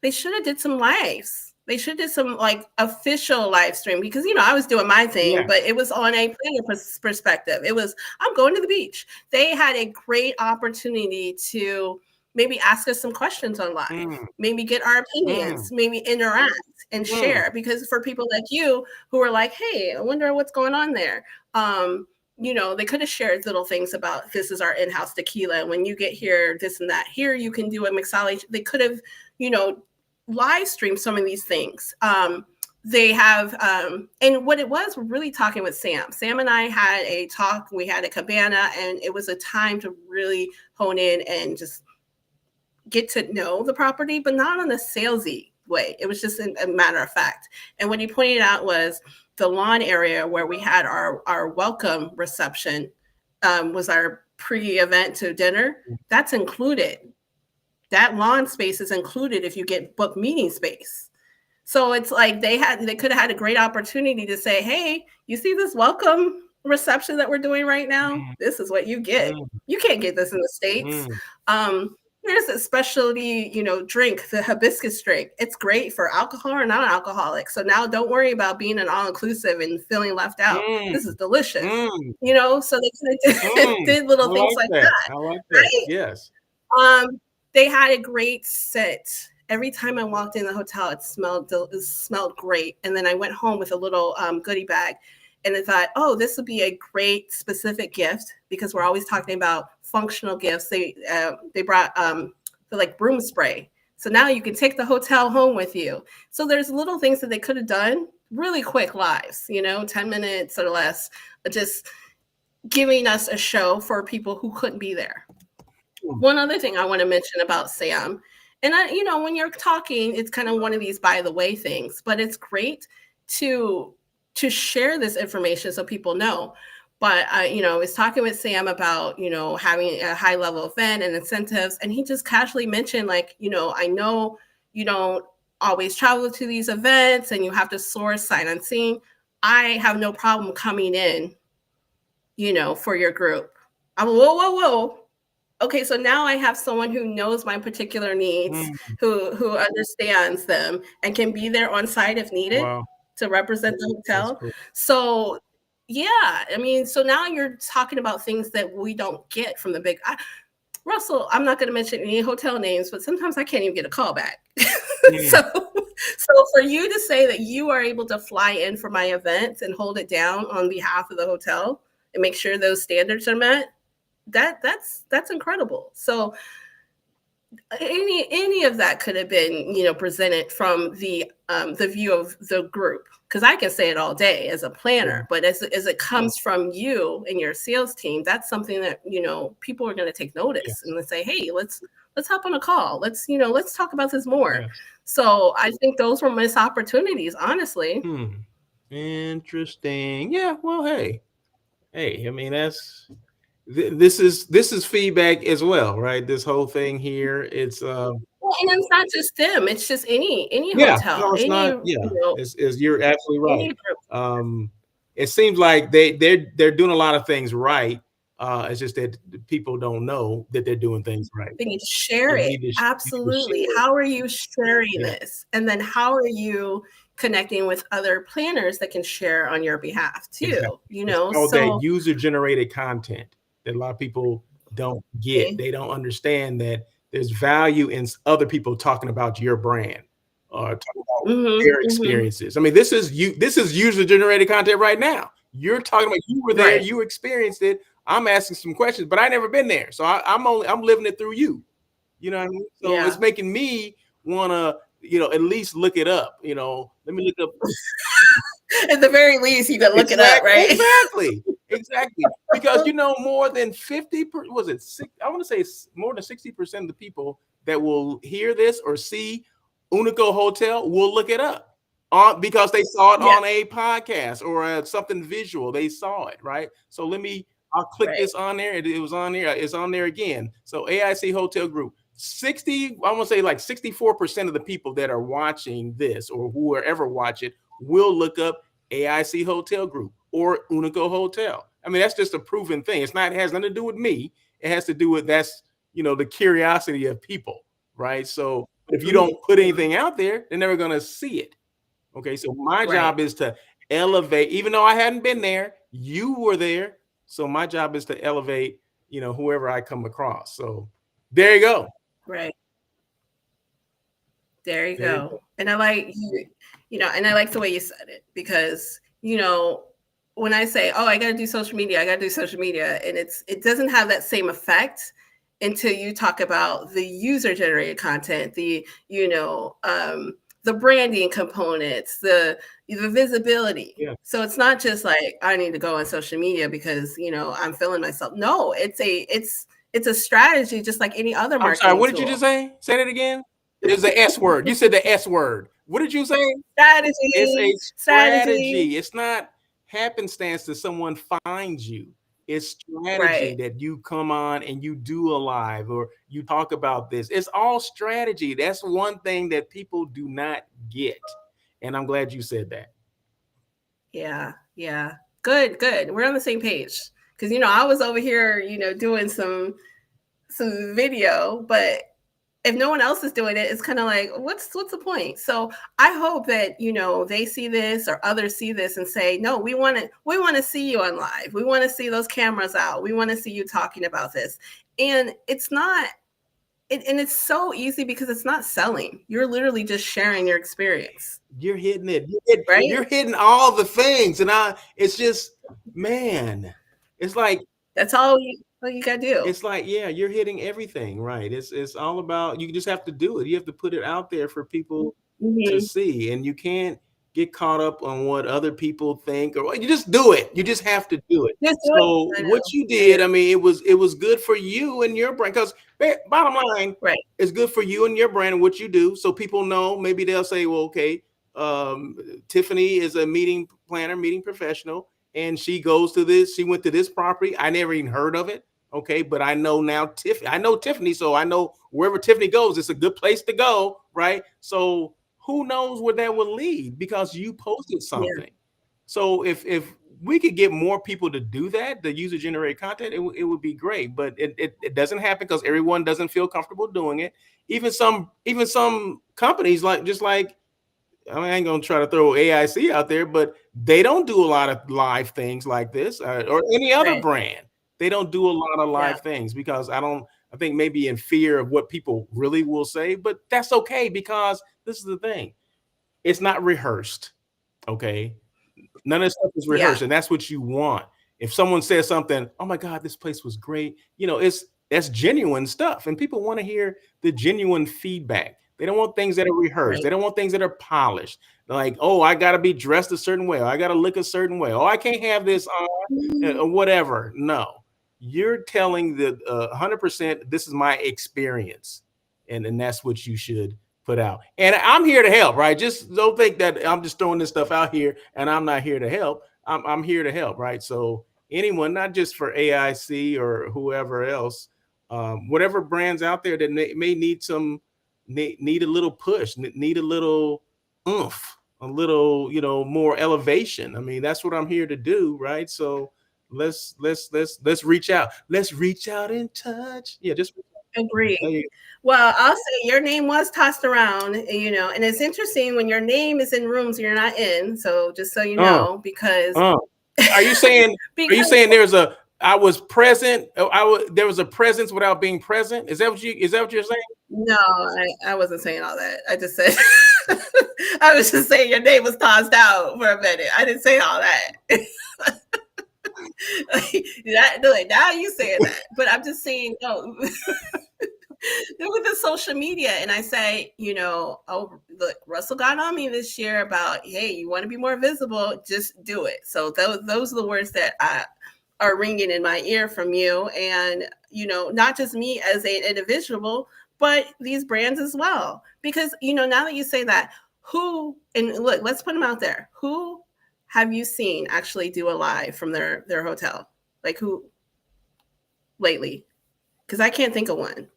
They should have did some lives. They should did some like official live stream, because I was doing my thing, Yeah. but it was on a planner perspective. It was, I'm going to the beach. They had a great opportunity to maybe ask us some questions on live, Mm, maybe get our opinions, mm, maybe interact and mm. share. Because for people like you who are like, hey, I wonder what's going on there. They could have shared little things about, this is our in-house tequila. When you get here, this and that. Here you can do a mixology. They could have, you know, live stream some of these things. They have, and what it was, we're really talking with Sam. Sam and I had a talk. We had a cabana, and it was a time to really hone in and just get to know the property, but not on a salesy way. It was just a matter of fact. And what he pointed out was the lawn area where we had our welcome reception, was our pre-event to dinner. That's included. That lawn space is included if you get book meeting space. So it's like they could have had a great opportunity to say, hey, you see this welcome reception that we're doing right now? This is what you get. You can't get this in the States. Here's a specialty, drink, the hibiscus drink. It's great for alcohol or non-alcoholic. So now don't worry about being an all-inclusive and feeling left out. This is delicious. So they kind of did little things like that. I like that. Right? Yes. They had a great set. Every time I walked in the hotel, it smelled great. And then I went home with a little goodie bag, and I thought, oh, this would be a great specific gift, because we're always talking about functional gifts. They brought the like broom spray, so now you can take the hotel home with you. So there's little things that they could have done really quick lives, 10 minutes or less, just giving us a show for people who couldn't be there. One other thing I want to mention about Sam. And when you're talking, it's kind of one of these by the way things, but it's great to share this information so people know. But I was talking with Sam about, having a high level event and incentives. And he just casually mentioned, like, I know you don't always travel to these events and you have to source sight unseen. I have no problem coming in, for your group. I'm whoa. Okay, so now I have someone who knows my particular needs, who understands them and can be there on site if needed to represent the hotel. Cool. So, yeah, so now you're talking about things that we don't get from the big. Russell, I'm not going to mention any hotel names, but sometimes I can't even get a call back. So for you to say that you are able to fly in for my events and hold it down on behalf of the hotel and make sure those standards are met, that's incredible. So any of that could have been presented from the view of the group, because I can say it all day as a planner, but as it comes from you and your sales team, that's something that people are going to take notice and say, hey, let's hop on a call, let's talk about this more. So I think those were missed opportunities, honestly. Interesting. Yeah, well, hey, that's this is feedback as well, right? This whole thing here, it's well, and it's not just them, it's just any hotel. No, it's not. You're absolutely right. It seems like they're doing a lot of things right. It's just that people don't know that they're doing things right. They need to share it. Absolutely. How are you sharing this? And then how are you connecting with other planners that can share on your behalf too? Exactly. That user-generated content that a lot of people don't get. They don't understand that there's value in other people talking about your brand or talking about their experiences. This is user-generated content right now. You're talking about, you were there, you experienced it. I'm asking some questions, but I never been there. So I'm living it through you. You know what I mean? So it's making me want to, at least look it up. Let me look up. At the very least, you can look it up, right? Exactly. Because more than 50%, was it? I want to say it's more than 60% of the people that will hear this or see Unico Hotel will look it up because they saw it on a podcast or something visual. They saw it, right? So I'll click this on there. It was on there. It's on there again. So AIC Hotel Group. I want to say like 64% of the people that are watching this or whoever watch it will look up AIC Hotel Group or Unico Hotel. That's just a proven thing. It has nothing to do with me. It has to do with the curiosity of people, right? So if you don't put anything out there, they're never going to see it. Okay, so my job is to elevate, even though I hadn't been there, you were there. So my job is to elevate, whoever I come across. So there you go. Right. There you go. And I like, and I like the way you said it, because, when I say, oh, I got to do social media, and it doesn't have that same effect until you talk about the user generated content, the branding components, the visibility. Yeah. So it's not just like I need to go on social media because I'm feeling myself. No, it's a strategy just like any other I'm sorry. marketing What did you just tool. say? Say that again. It's the S word. You said the S word. What did you say? It's a Strategy, strategy. strategy. It's not happenstance that someone finds you. It's strategy Right. that you come on and you do a live or you talk about this. It's all strategy. That's one thing that people do not get. And I'm glad you said that. Yeah, yeah. Good, good. We're on the same page. Because I was over here, doing some video, but if no one else is doing it, it's kind of like, what's the point? So I hope that they see this or others see this and say, no, we want to see you on live. We want to see those cameras out. We want to see you talking about this. And it's not, and it's so easy because it's not selling. You're literally just sharing your experience, You're hitting it. right? You're hitting all the things. And it's just, man, it's like, That's all you gotta do. it's like, yeah, you're hitting everything, right? It's all about, you just have to do it. You have to put it out there for people to Mm-hmm. see, and you can't get caught up on what other people think, or well, you just do it. You just have to do it. Just do it. So I what know. you I know. did, I mean, it was good for you and your brand, because bottom line, Right. it's good for you and your brand and what you do, so people know. Maybe they'll say, well, okay, um, Tiffany is a meeting planner, meeting professional, and she went to this property. I never even heard of it. Okay, but I know now Tiffany. I know Tiffany, so I know wherever Tiffany goes, it's a good place to go, right? So who knows where that will lead because you posted Yeah. something. So if we could get more people to do that, the user generated content, it would be great. But it doesn't happen because everyone doesn't feel comfortable doing it. Even some companies, like just like, I mean, I ain't gonna try to throw AIC out there, but they don't do a lot of live things like this, or any other Right. brand. They don't do a lot of Yeah. live things because I don't. I think maybe in fear of what people really will say, but that's okay because this is the thing. It's not rehearsed. Okay, none of this stuff is Yeah. rehearsed, and that's what you want. If someone says something, oh my God, this place was great, that's genuine stuff, and people want to hear the genuine feedback. They don't want things that are rehearsed. Right. They don't want things that are polished. Like, oh, I got to be dressed a certain way. I got to look a certain way. Oh, I can't have this on, Mhm. or whatever. No, you're telling the 100%. This is my experience, and that's what you should put out. And I'm here to help, right? Just don't think that I'm just throwing this stuff out here and I'm not here to help. I'm here to help, right? So anyone, not just for AIC or whoever else, whatever brands out there that may need need a little push, need a little oomph, a little, more elevation. I mean, that's what I'm here to do, right? So let's reach out. Let's reach out and touch. Yeah, just there Agree. you Well, I'll say your name was tossed around, and it's interesting when your name is in rooms you're not in. So just so you go. know, because Uh, are you saying? Are you because saying I was present? There was a presence without being present. Is that what you? Is that what you're saying? no, I wasn't saying all that. I just said I was just saying your name was tossed out for a minute. I didn't say all that. Like, now you saying that, but I'm just saying no. With the social media, and I say, oh look, Russell got on me this year about, hey, you want to be more visible, just do it. So those are the words that are ringing in my ear from you, and not just me as an individual, but these brands as well. Because now that you say that, who, and look, let's put them out there. Who have you seen actually do a live from their hotel? Like who lately? Because I can't think of one.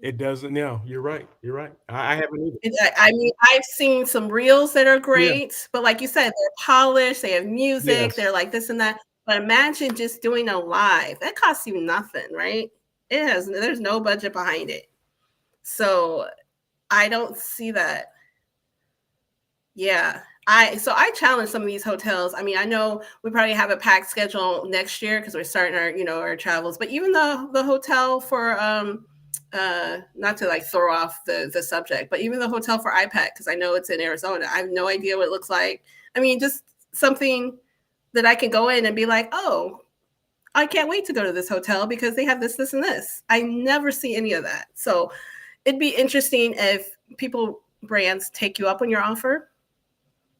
It doesn't. No, you're right. You're right. I haven't either. I mean, I've seen some reels that are Yeah. great, but like you said, they're polished, they have music, Yes. they're like this and that. But imagine just doing a live. That costs you nothing, right? There's no budget behind it. So I don't see that. Yeah. I challenge some of these hotels. I mean, I know we probably have a packed schedule next year because we're starting our travels. But even the hotel for not to like throw off the subject, but even the hotel for IPAC, because I know it's in Arizona. I have no idea what it looks like. I mean, just something that I can go in and be like, oh, I can't wait to go to this hotel because they have this, this, and this. I never see any of that. So it'd be interesting if people, brands take you up on your offer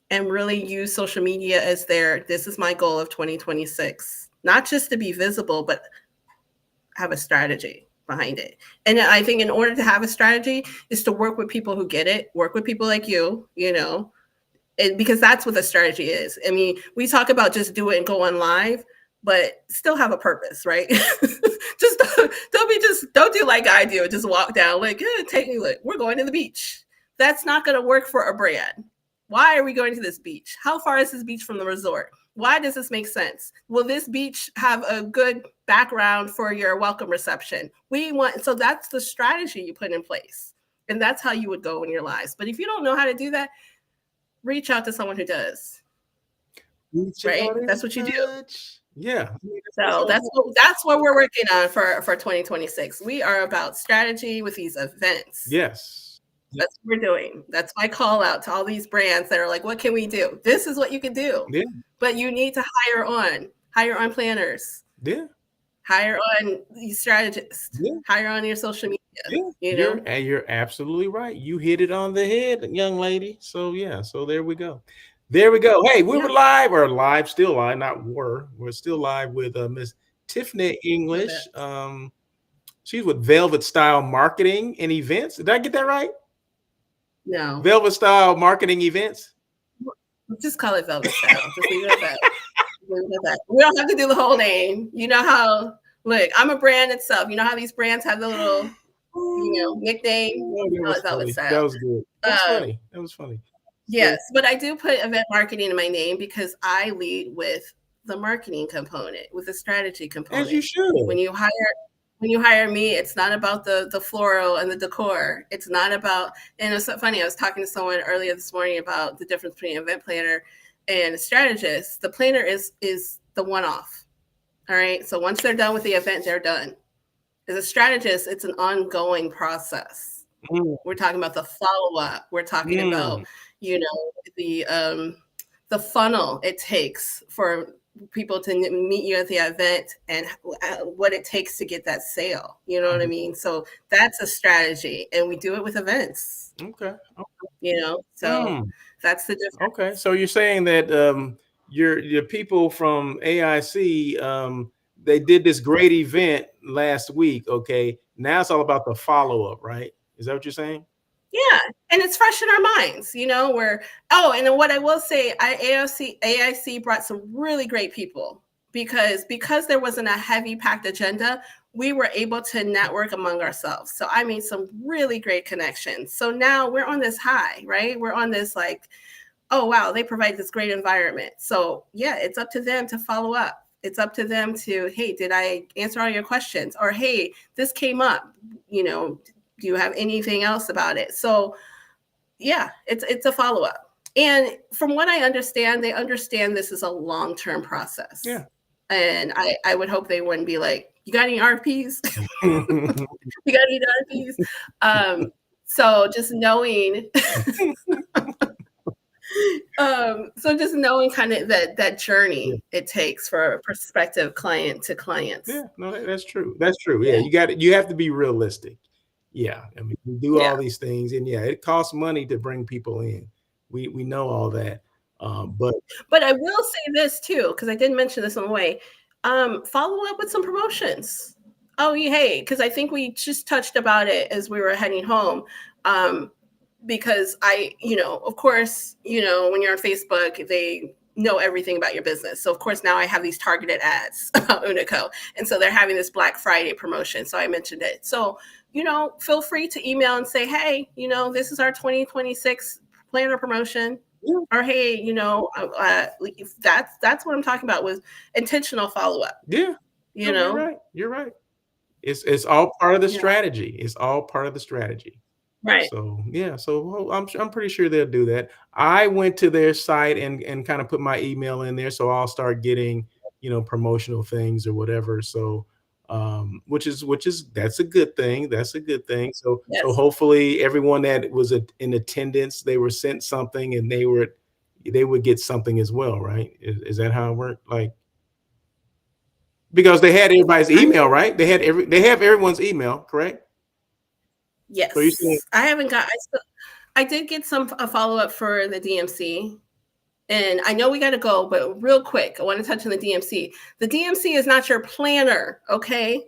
and really use social media as their, this is my goal of 2026. Not just to be visible, but have a strategy behind it. And I think in order to have a strategy is to work with people who get it, work with people like you know, because that's what the strategy is. I mean, we talk about just do it and go on live, but still have a purpose, right? Just don't do like I do, just walk down like, take me, like, we're going to the beach. That's not going to work for a brand. Why are we going to this beach? How far is this beach from the resort? Why does this make sense? Will this beach have a good background for your welcome reception? So that's the strategy you put in place. And that's how you would go in your lives. But if you don't know how to do that, reach out to someone who does. Right? That's what you do. Yeah. So that's what we're working on for 2026. We are about strategy with these events. Yes. That's what we're doing. That's my call out to all these brands that are like, what can we do? This is what you can do. Yeah. But you need to hire on planners. Yeah. Hire on these strategists. Yeah. Hire on your social media. Yeah. You're absolutely right. You hit it on the head, young lady. So yeah, so there we go. There we go. Hey, we were live, still live, not were. We're still live with Miss Tiffany English. She's with Velvet Style Marketing and Events. Did I get that right? No. Velvet Style Marketing Events. Just call it Velvet Style. Just leave it at that. We don't have to do the whole name. You know how, look, I'm a brand itself. You know how these brands have the little, nickname? Velvet Style. That was good. That's funny. That was funny. Yes, but I do put event marketing in my name because I lead with the marketing component, with the strategy component. As you should. When you hire me, it's not about the floral and the decor. It's not about, and it's so funny, I was talking to someone earlier this morning about the difference between an event planner and a strategist. The planner is the one-off. All right. So once they're done with the event, they're done. As a strategist, it's an ongoing process. We're talking about the follow-up. We're talking about, the funnel it takes for people to meet you at the event and what it takes to get that sale. You know what I mean? So that's a strategy, and we do it with events. Okay. So that's the difference. Okay. So you're saying that your people from AIC, they did this great event last week. Okay. Now it's all about the follow-up, right? Is that what you're saying? Yeah, and it's fresh in our minds, and then what I will say, AIC brought some really great people because there wasn't a heavy packed agenda. We were able to network among ourselves. So I made some really great connections. So now we're on this high, right? We're on this like, oh wow, they provide this great environment. So yeah, it's up to them to follow up. It's up to them to, hey, did I answer all your questions? Or hey, this came up, do you have anything else about it? So yeah, it's a follow-up. And from what I understand, they understand this is a long-term process. Yeah. And I would hope they wouldn't be like, you got any RFPs? You got any RFPs? So just knowing kind of that journey it takes for a prospective client to clients. Yeah, no, that's true. That's true. Yeah, you have to be realistic. Yeah, I mean, we do all these things, and it costs money to bring people in. We know all that, but I will say this too, because I didn't mention this on the way. Follow up with some promotions. Oh, hey, because I think we just touched about it as we were heading home. Because of course, when you're on Facebook, they know everything about your business. So of course now I have these targeted ads about Unico, and so they're having this Black Friday promotion. So I mentioned it. So feel free to email and say, hey, this is our 2026 planner promotion. Yeah. Or hey, that's what I'm talking about with intentional follow-up. Yeah. You're right. It's all part of the strategy. It's all part of the strategy. Right. So yeah, so I'm pretty sure they'll do that. I went to their site and kind of put my email in there, so I'll start getting promotional things or whatever. So which is that's a good thing. That's a good thing. So so hopefully everyone that was in attendance, they were sent something and they would get something as well, right? Is that how it worked? Like Because they had everybody's I email, right? They have everyone's email, correct? So you're saying, Yes, I haven't got. I did get a follow up for the DMC, and I know we got to go, but real quick, I want to touch on the DMC. The DMC is not your planner, okay?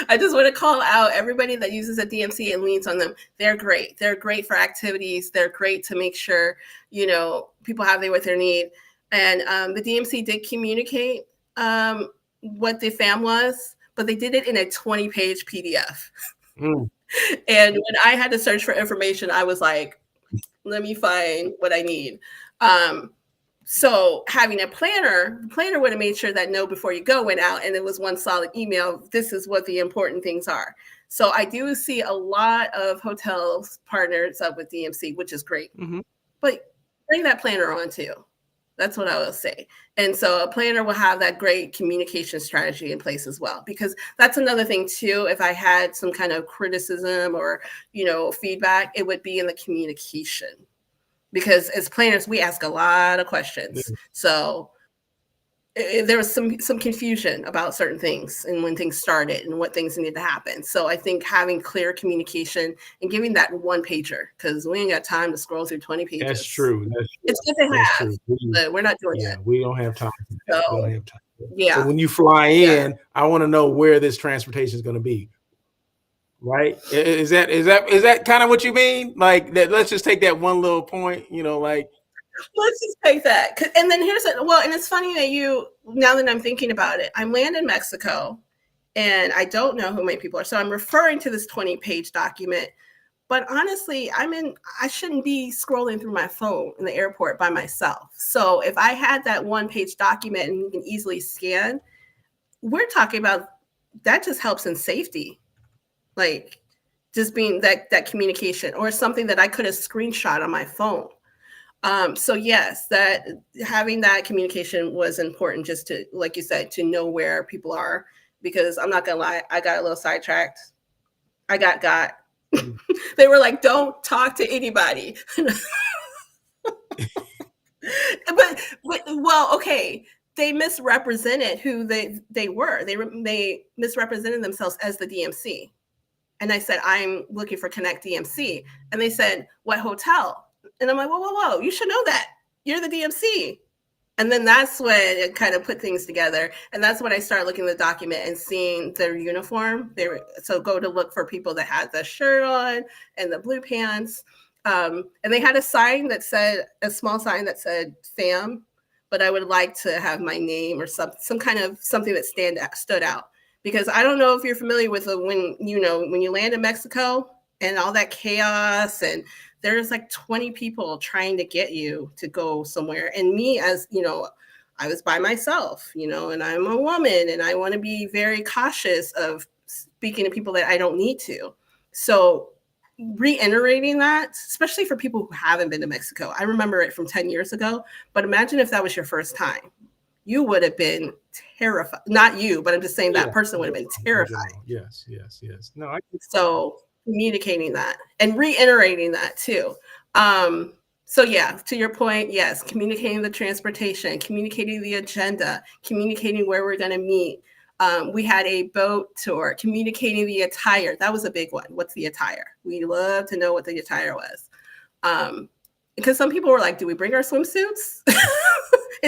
I just want to call out everybody that uses a DMC and leans on them. They're great. They're great for activities. They're great to make sure people have what they need. And the DMC did communicate what the FAM was, but they did it in a 20-page PDF. mm, And when I had to search for information, I was like, let me find what I need. Um, so having the planner would have made sure that know before you go went out and it was one solid email. This is what the important things are. So I do see a lot of hotels partners up with DMC, which is great. mm-hmm. But bring that planner on too. That's what I will say. And so a planner will have that great communication strategy in place as well, because that's another thing too. If I had some kind of criticism or, feedback, it would be in the communication, because as planners, we ask a lot of questions. Yeah. So there was some confusion about certain things and when things started and what things needed to happen. So I think having clear communication and giving that one pager, because we ain't got time to scroll through 20 pages. That's true. It's good to That's have, true. but we're not doing Yeah, that. we don't have time for that. We So don't have time for that. yeah, So when you fly yeah. in, I want to know where this transportation is going to be. Right? Is that kind of what you mean? Like that? Let's just take that one little point. Like Let's just take that. And then and it's funny that now that I'm thinking about it, I'm landing in Mexico and I don't know who my people are. So I'm referring to this 20-page document. But honestly, I shouldn't be scrolling through my phone in the airport by myself. So if I had that one-page document and you can easily scan, we're talking about that just helps in safety. Like just being that communication, or something that I could have screenshot on my phone. So yes, that having that communication was important, just to, like you said, to know where people are, because I'm not gonna lie, I got a little sidetracked. I got. They were like, don't talk to anybody. but well, okay. They misrepresented who they were. They misrepresented themselves as the DMC. And I said, I'm looking for Connect DMC. And they said, what hotel? And I'm like, whoa, you should know that. You're the DMC. And then that's when it kind of put things together. And that's when I started looking at the document and seeing their uniform. So go to look for people that had the shirt on and the blue pants. And they had a small sign that said FAM, but I would like to have my name or some kind of something that stood out. Because I don't know if you're familiar with when you land in Mexico and all that chaos, and there's like 20 people trying to get you to go somewhere. And me, as I was by myself, and I'm a woman and I want to be very cautious of speaking to people that I don't need to. So reiterating that, especially for people who haven't been to Mexico, I remember it from 10 years ago, but imagine if that was your first time. You would have been terrified. Not you, but I'm just saying that person would have been terrified. Yes. No, so communicating that and reiterating that too. So yeah, to your point, yes, communicating the transportation, communicating the agenda, communicating where we're going to meet. We had a boat tour, communicating the attire. That was a big one. What's the attire? We love to know what the attire was. Because some people were like, do we bring our swimsuits?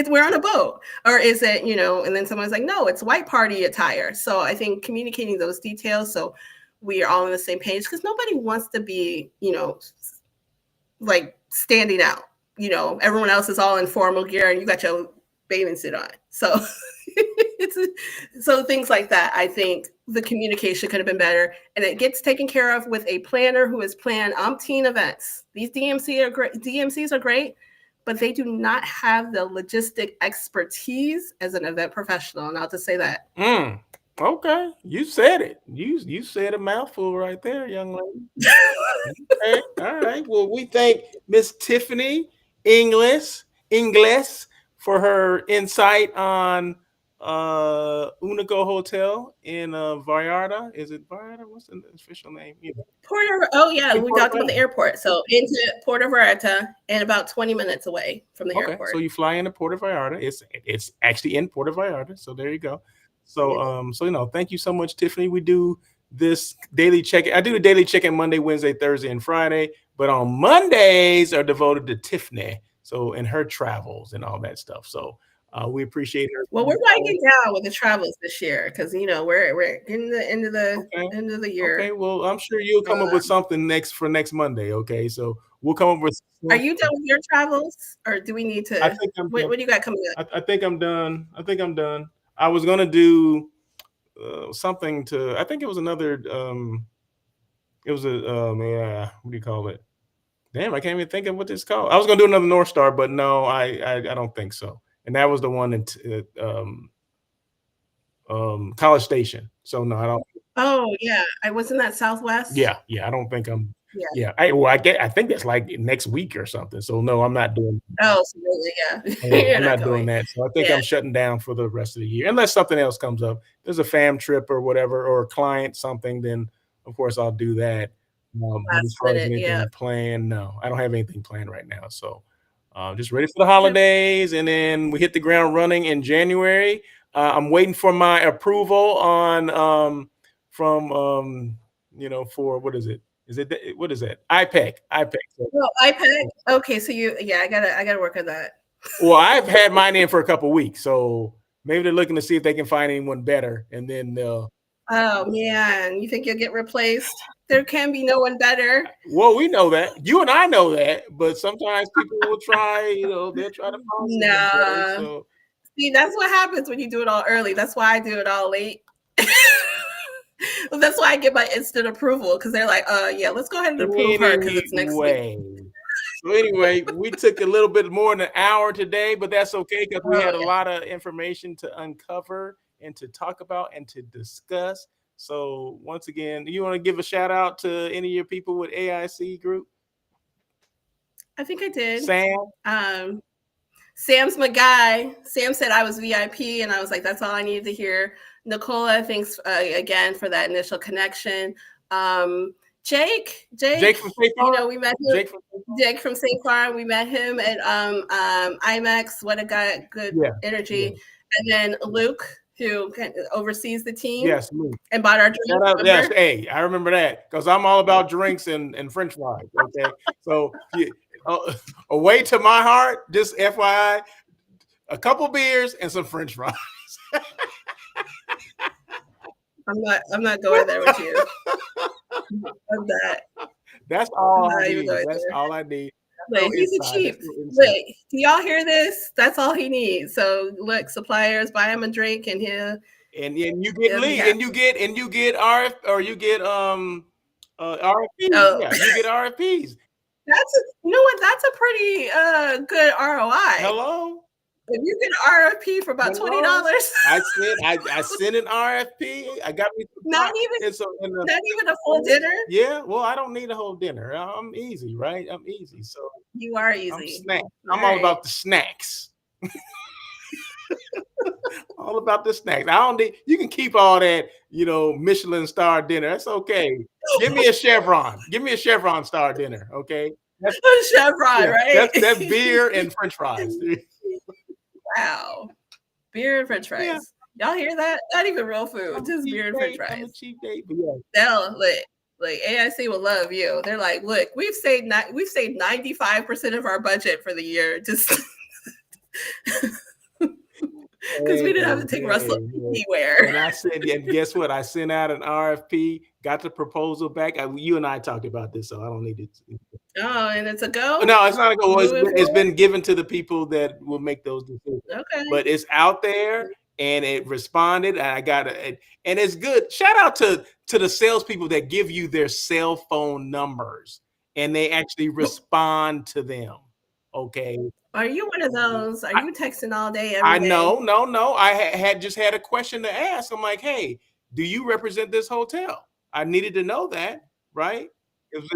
We're on a boat. Or is it, and then someone's like, no, it's white party attire. So I think communicating those details so we are all on the same page, because nobody wants to be, like standing out. Everyone else is all in formal gear and you got your bathing suit on. So so things like that, I think the communication could have been better, and it gets taken care of with a planner who has planned umpteen events. These DMCs are great, but they do not have the logistic expertise as an event professional. And I'll just say that. Okay, you said it. You said a mouthful right there, young lady. Okay, all right. Well, we thank Miss Tiffany Ingles for her insight on Unico Hotel in Vallarta. Is it Vallarta? What's the official name? Oh yeah, we talked about the airport. So into Puerto Vallarta, and about 20 minutes away from the airport. So you fly into Puerto Vallarta. It's actually in Puerto Vallarta. So there you go. So thank you so much, Tiffany. We do this daily check. I do the daily check-in Monday, Wednesday, Thursday, and Friday. But on Mondays are devoted to Tiffany. So and her travels and all that stuff. So we appreciate her. Well, we're winding down with the travels this year because we're in the Okay. end of the Okay. year. Well, I'm sure you'll come up with something next Monday. Okay. So we'll come up with Are something. you done with your travels, or do we need I to? think I'm What done. do you got coming up? I think I'm done. I think I'm done. I was gonna do something to. I think it was another. It was a. Yeah. What do you call it? Damn, I can't even think of what it's called. I was gonna do another North Star, but no, I don't think so. And that was the one College Station. So no, I don't. Oh yeah, I wasn't that Southwest. Yeah, I don't think I'm. Yeah. Yeah, I think that's like next week or something. So no, I'm not doing. Oh, so really, yeah. Yeah, You're I'm not not doing going. that. So I think Yeah, I'm shutting down for the rest of the year, unless something else comes up. There's a fam trip or whatever, or a client something. Then of course I'll do that. But as last far as minute. Yeah, anything planned, no, I don't have anything planned right now. So just ready for the yep. holidays, and then we hit the ground running in January. I'm waiting for my approval on from for what is it? Is it what is that? IPEC. IPEC. So, Well, iPad. Okay, so yeah, I gotta work on that. well, I've had mine in for a couple weeks, so maybe they're looking to see if they can find anyone better, and then Oh man, you think you'll get replaced? There can be no one better. well, we know that you and I know that, but sometimes people will try, they'll try to find someone better. Nah. So See, that's what happens when you do it all early. That's why I do it all late. Well, that's why I get my instant approval because they're like, yeah, let's go ahead and approve her because it's next week. anyway, so anyway, we took a little bit more than an hour today, but that's okay because we Oh had a yeah. lot of information to uncover and to talk about and to discuss. So once again, you want to give a shout out to any of your people with AIC group? I think I did. Sam? Um, Sam's my guy. Sam said I was VIP, and I was like, that's all I needed to hear. Nicola, thanks again for that initial connection. Jake from State Farm? We met him. Jake from State Farm. We met him at IMAX. What a guy, good energy. Yeah. And then Luke, who oversees the team. Yes, Luke. And bought our drinks. Yes, hey, I remember that because I'm all about drinks and French fries. Okay, so away to my heart, just FYI, a couple beers and some French fries. I'm not going there with you. That's all I need. That's all I need. Wait, he's a cheap. Wait, do y'all hear this? That's all he needs. So look, suppliers, buy him a drink and he'll and you get lead and you get RF or you get RFPs. Oh. Yeah, you get RFPs. You know what? That's a pretty good ROI. Hello. If you get an RFP for about $20, I sent an RFP. I got me not even a full dinner. Yeah, well, I don't need a whole dinner. I'm easy, right? I'm easy. So you are easy. I'm all about the snacks. All about the snacks. I don't need. You can keep all that, Michelin star dinner. That's okay. Give me a Chevron. Give me a Chevron star dinner. Okay. That's Chevron, right? That's beer and French fries. Wow. Beer and French fries. Yeah. Y'all hear that? Not even real food, just beer and French fries. I'm a cheap date, but yeah. They'll like AIC will love you. They're like, look, we've saved 95% of our budget for the year, just because we didn't have to take Russell anywhere. And guess what? I sent out an RFP, got the proposal back. You and I talked about this, so I don't need it. Oh, and it's a go? No, it's not a go. It's been given to the people that will make those decisions. Okay. But it's out there and it responded. And I got it. And it's good. Shout out to the salespeople that give you their cell phone numbers and they actually respond to them. Okay. Are you one of those? Are you texting all day, every day? No. I had just had a question to ask. I'm like, hey, do you represent this hotel? I needed to know that, right?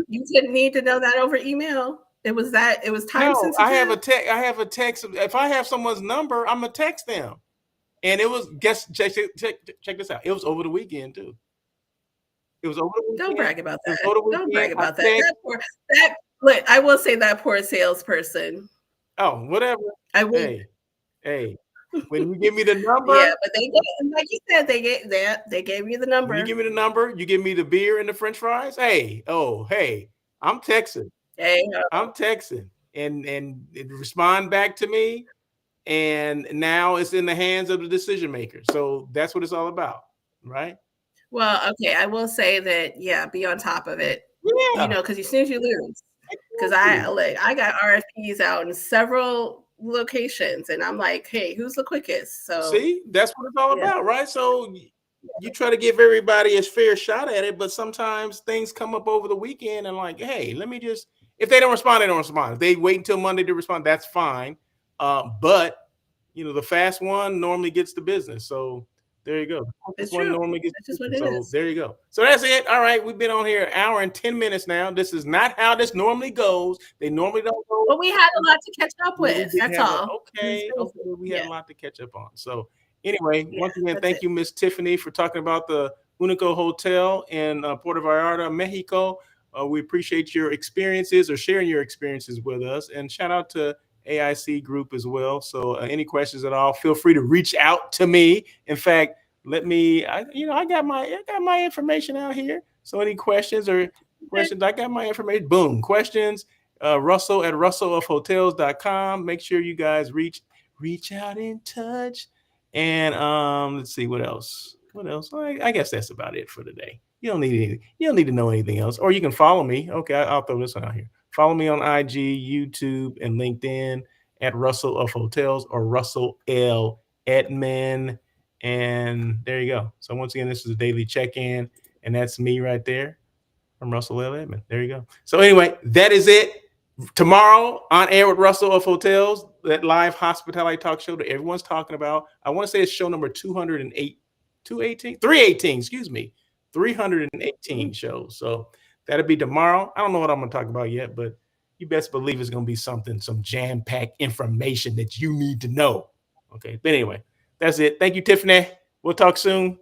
You didn't need to know that over email. It was time sensitive. I have a text. If I have someone's number, I'm gonna text them. And it was check this out. It was over the weekend too. It was over the weekend. Don't brag about that. Don't brag about that. Look, I will say that poor salesperson. Oh, whatever. I will. Hey. When you give me the Yeah, number, but like you said, they gave you the when you number. give me the number, you give me the beer and the French fries. Hey, oh, hey, I'm texting. Hey, I'm texting, and it respond back to me. And now it's in the hands of the decision maker. So that's what it's all about, right? well, okay, I will say that, yeah, be on top of it, Yeah, because as soon as you lose, because exactly. I got RFPs out in several locations, and I'm like, hey, who's the quickest? So See, that's what it's all yeah, about, right? So you try to give everybody a fair shot at it, but sometimes things come up over the weekend and like, hey, let me just. If they don't respond, they don't respond. If they wait until Monday to respond, that's fine. But the fast one normally gets the business. So there you go. The quickest it's one true. normally gets That's the just what business. it So is. there you go. So that's it. All right, we've been on here an hour and 10 minutes now. This is not how this normally goes. They normally don't go. But we had a lot to catch up Yeah, we with. did That's have a all. It's okay, crazy. okay. We had Yeah, a lot to catch up on. So anyway, yeah, once again, that's thank it. you, Miss Tiffany, for talking about the Unico Hotel in Puerto Vallarta, Mexico. We appreciate your experiences or sharing your experiences with us, and shout out to AIC Group as well. So any questions at all, feel free to reach out to me. In fact, let me. I got my information out here. So any questions or Okay. questions, I got my information. Boom, questions Russell at russellofhotels.com. Make sure you guys reach out in touch. And let's see what else. What else? I guess that's about it for today. You don't need to know anything else. Or you can follow me. Okay, I'll throw this one out here. Follow me on IG, YouTube, and LinkedIn at Russell of Hotels or Russell L. Edman. And there you go. So once again, this is a daily check-in, and that's me right there from Russell L. Edmond. There you go. So anyway, that is it. Tomorrow on air with Russell of Hotels, that live hospitality talk show that everyone's talking about. I want to say it's show number 208, 218, 318, excuse me, 318 shows. So that'll be tomorrow. I don't know what I'm going to talk about yet, but you best believe it's going to be something, some jam packed information that you need to know. Okay. But anyway, that's it. Thank you, Tiffany. We'll talk soon.